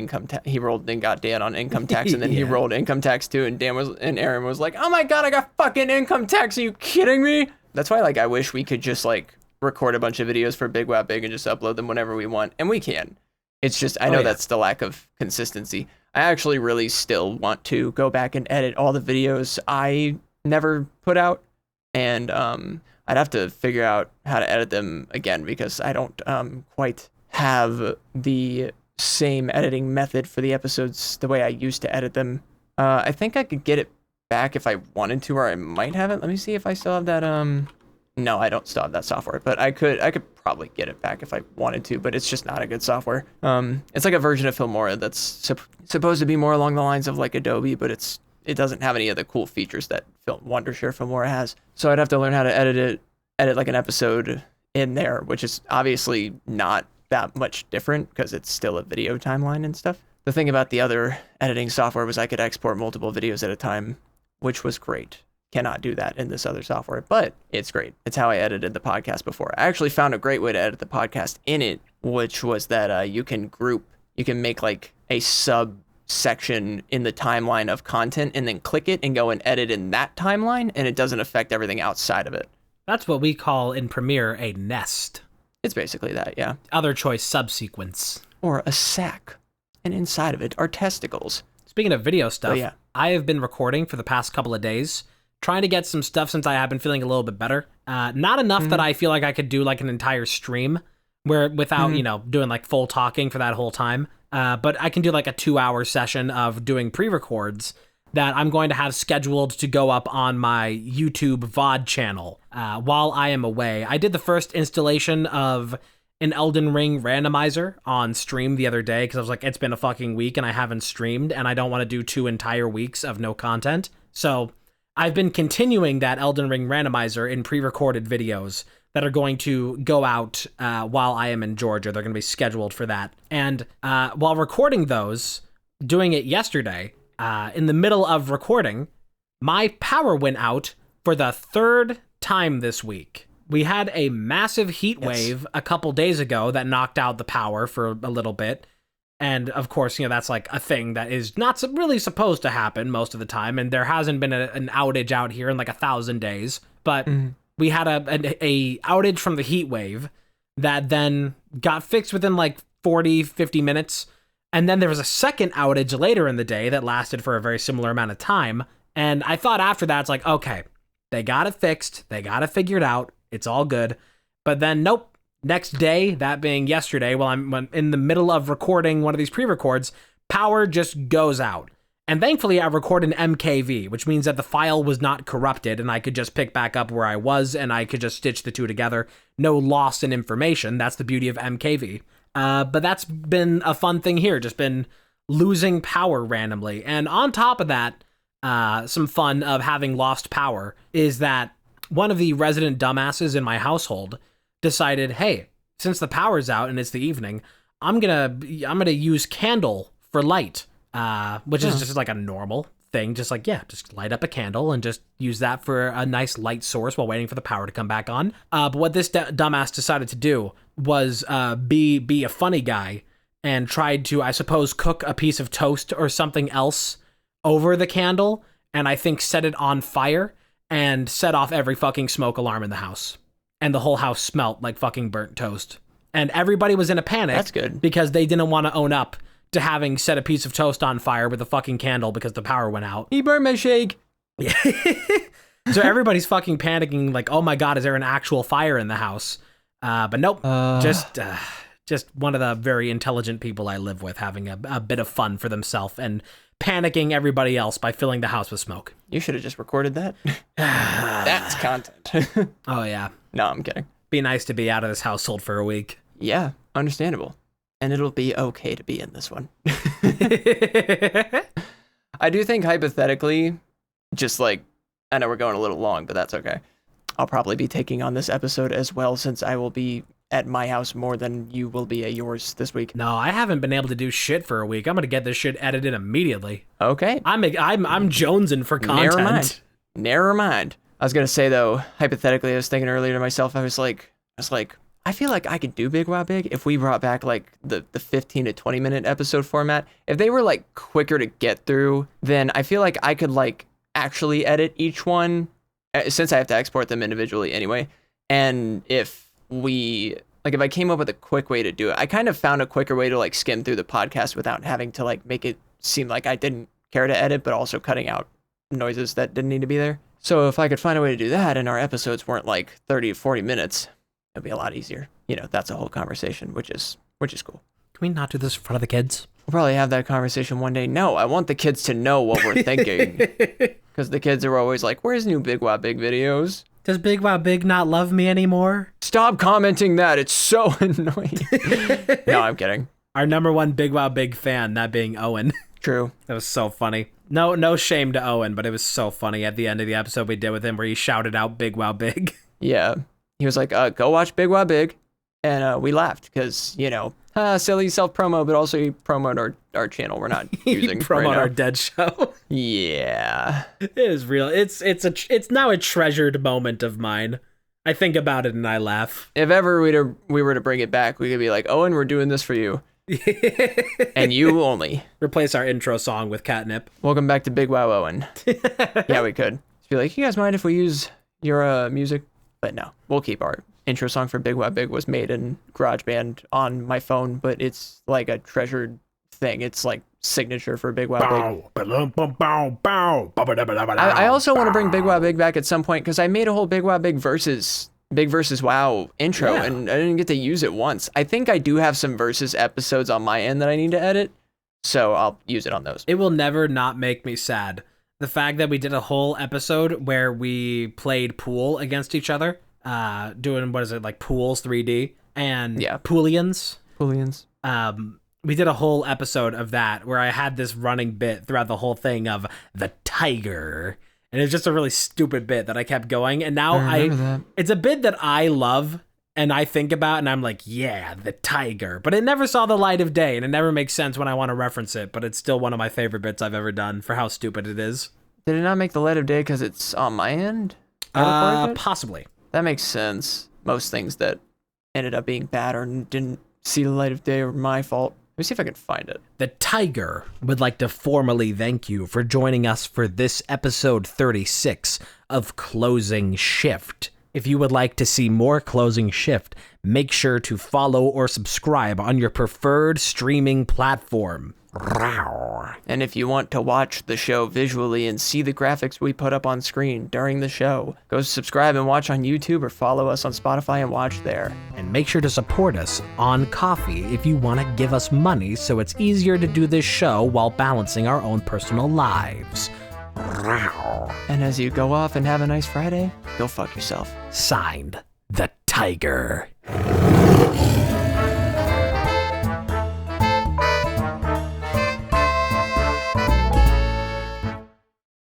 he rolled and got Dan on income tax, and then he rolled income tax too, and Aaron was like, "Oh my god, I got fucking income tax! Are you kidding me?" That's why like I wish we could just like record a bunch of videos for Big Wow Big and just upload them whenever we want, and we can. It's just I know that's the lack of consistency. I actually really still want to go back and edit all the videos I never put out, and I'd have to figure out how to edit them again because I don't quite have the same editing method for the episodes the way I used to edit them. I think I could get it back if I wanted to, or I might have it. Let me see if I still have that. No, I don't still have that software, but I could probably get it back if I wanted to, but it's just not a good software. It's like a version of Filmora that's supposed to be more along the lines of like Adobe, but it doesn't have any of the cool features that Wondershare Filmora has. So I'd have to learn how to edit like an episode in there, which is obviously not that much different because it's still a video timeline and stuff. The thing about the other editing software was I could export multiple videos at a time, which was great. Cannot do that in this other software, but it's great. It's how I edited the podcast before. I actually found a great way to edit the podcast in it, which was that you can make like a subsection in the timeline of content and then click it and go and edit in that timeline, and it doesn't affect everything outside of it. That's what we call in Premiere a nest. It's basically that, yeah. Other choice subsequence. Or a sack, and inside of it are testicles. Speaking of video stuff, I have been recording for the past couple of days, trying to get some stuff since I have been feeling a little bit better. Not enough that I feel like I could do like an entire stream without, doing like full talking for that whole time. But I can do like a 2-hour session of doing pre-records that I'm going to have scheduled to go up on my YouTube VOD channel while I am away. I did the first installation of an Elden Ring randomizer on stream the other day because I was like, it's been a fucking week and I haven't streamed and I don't want to do 2 entire weeks of no content. So I've been continuing that Elden Ring randomizer in pre-recorded videos that are going to go out while I am in Georgia. They're going to be scheduled for that. And while recording those, doing it yesterday, in the middle of recording, my power went out for the 3rd time this week. We had a massive heat wave a couple days ago that knocked out the power for a little bit. And of course, that's like a thing that is not really supposed to happen most of the time. And there hasn't been an outage out here in like 1,000 days. But we had a outage from the heat wave that then got fixed within like 40, 50 minutes. And then there was a second outage later in the day that lasted for a very similar amount of time. And I thought after that, it's like, okay, they got it fixed. They got it figured out. It's all good. But then, nope. Next day, that being yesterday, while I'm in the middle of recording one of these pre-records, power just goes out. And thankfully, I recorded an MKV, which means that the file was not corrupted and I could just pick back up where I was and I could just stitch the two together. No loss in information. That's the beauty of MKV. But that's been a fun thing here, just been losing power randomly. And on top of that, some fun of having lost power is that one of the resident dumbasses in my household decided, hey, since the power's out and it's the evening, I'm gonna use candle for light, which is just like a normal thing. Just like, just light up a candle and just use that for a nice light source while waiting for the power to come back on. But what this dumbass decided to do was be a funny guy and tried to, I suppose, cook a piece of toast or something else over the candle, and I think set it on fire and set off every fucking smoke alarm in the house. And the whole house smelt like fucking burnt toast. And everybody was in a panic. That's good. Because they didn't want to own up to having set a piece of toast on fire with a fucking candle because the power went out. He burned my shake. Yeah. So everybody's fucking panicking like, oh my God, is there an actual fire in the house? But nope, just one of the very intelligent people I live with having a bit of fun for themselves and panicking everybody else by filling the house with smoke. You should have just recorded that. That's content. Oh, yeah. No, I'm kidding. Be nice to be out of this household for a week. Yeah, understandable. And it'll be okay to be in this one. I do think hypothetically, just like, I know we're going a little long, but that's okay. I'll probably be taking on this episode as well since I will be at my house more than you will be at yours this week. No, I haven't been able to do shit for a week. I'm gonna get this shit edited immediately. Okay. I'm jonesing for content. Never mind. I was gonna say though, hypothetically, I was thinking earlier to myself, I was like, I feel like I could do Big Wow Big if we brought back like the 15 to 20 minute episode format. If they were like quicker to get through, then I feel like I could like actually edit each one, since I have to export them individually anyway. And if I came up with a quick way to do it, I kind of found a quicker way to like skim through the podcast without having to like make it seem like I didn't care to edit, but also cutting out noises that didn't need to be there. So if I could find a way to do that and our episodes weren't like 30 or 40 minutes, it'd be a lot easier. That's a whole conversation, which is cool. Can we not do this in front of the kids? We'll probably have that conversation one day. No, I want the kids to know what we're thinking. Because the kids are always like, where's new Big Wow Big videos? Does Big Wow Big not love me anymore? Stop commenting that. It's so annoying. No, I'm kidding. Our number one Big Wow Big fan, that being Owen. True. That was so funny. No shame to Owen, but it was so funny at the end of the episode we did with him where he shouted out Big Wow Big. Yeah. He was like, go watch Big Wow Big. And we laughed because, silly self-promo, but also he promoted our channel we're not using promote right now. our dead show. Yeah. It is real. It's now a treasured moment of mine. I think about it and I laugh. If ever we were to bring it back, we could be like, Owen, we're doing this for you. And you only. Replace our intro song with Catnip. Welcome back to Big Wow Owen. Yeah, we could. Just be like, you guys mind if we use your music? But no, we'll keep our intro song for Big Wow Big was made in GarageBand on my phone, but it's like a treasured thing. It's like signature for Big Wow Big. I also want to bring Big Wow Big back at some point because I made a whole Big Wow Big versus Wow intro and I didn't get to use it once. I think I do have some versus episodes on my end that I need to edit, so I'll use it on those. It will never not make me sad. The fact that we did a whole episode where we played pool against each other, doing, what is it, like Pools 3D and Poolians. We did a whole episode of that where I had this running bit throughout the whole thing of the tiger. And it's just a really stupid bit that I kept going. And now it's a bit that I love and I think about and I'm like, yeah, the tiger. But it never saw the light of day and it never makes sense when I want to reference it. But it's still one of my favorite bits I've ever done for how stupid it is. Did it not make the light of day because it's on my end? Possibly. That makes sense. Most things that ended up being bad or didn't see the light of day are my fault. Let me see if I can find it. The Tiger would like to formally thank you for joining us for this episode 36 of Closing Shift. If you would like to see more Closing Shift, make sure to follow or subscribe on your preferred streaming platform. And if you want to watch the show visually and see the graphics we put up on screen during the show, go subscribe and watch on YouTube or follow us on Spotify and watch there. And make sure to support us on Ko-fi if you want to give us money so it's easier to do this show while balancing our own personal lives. And as you go off and have a nice Friday, go fuck yourself. Signed, The Tiger.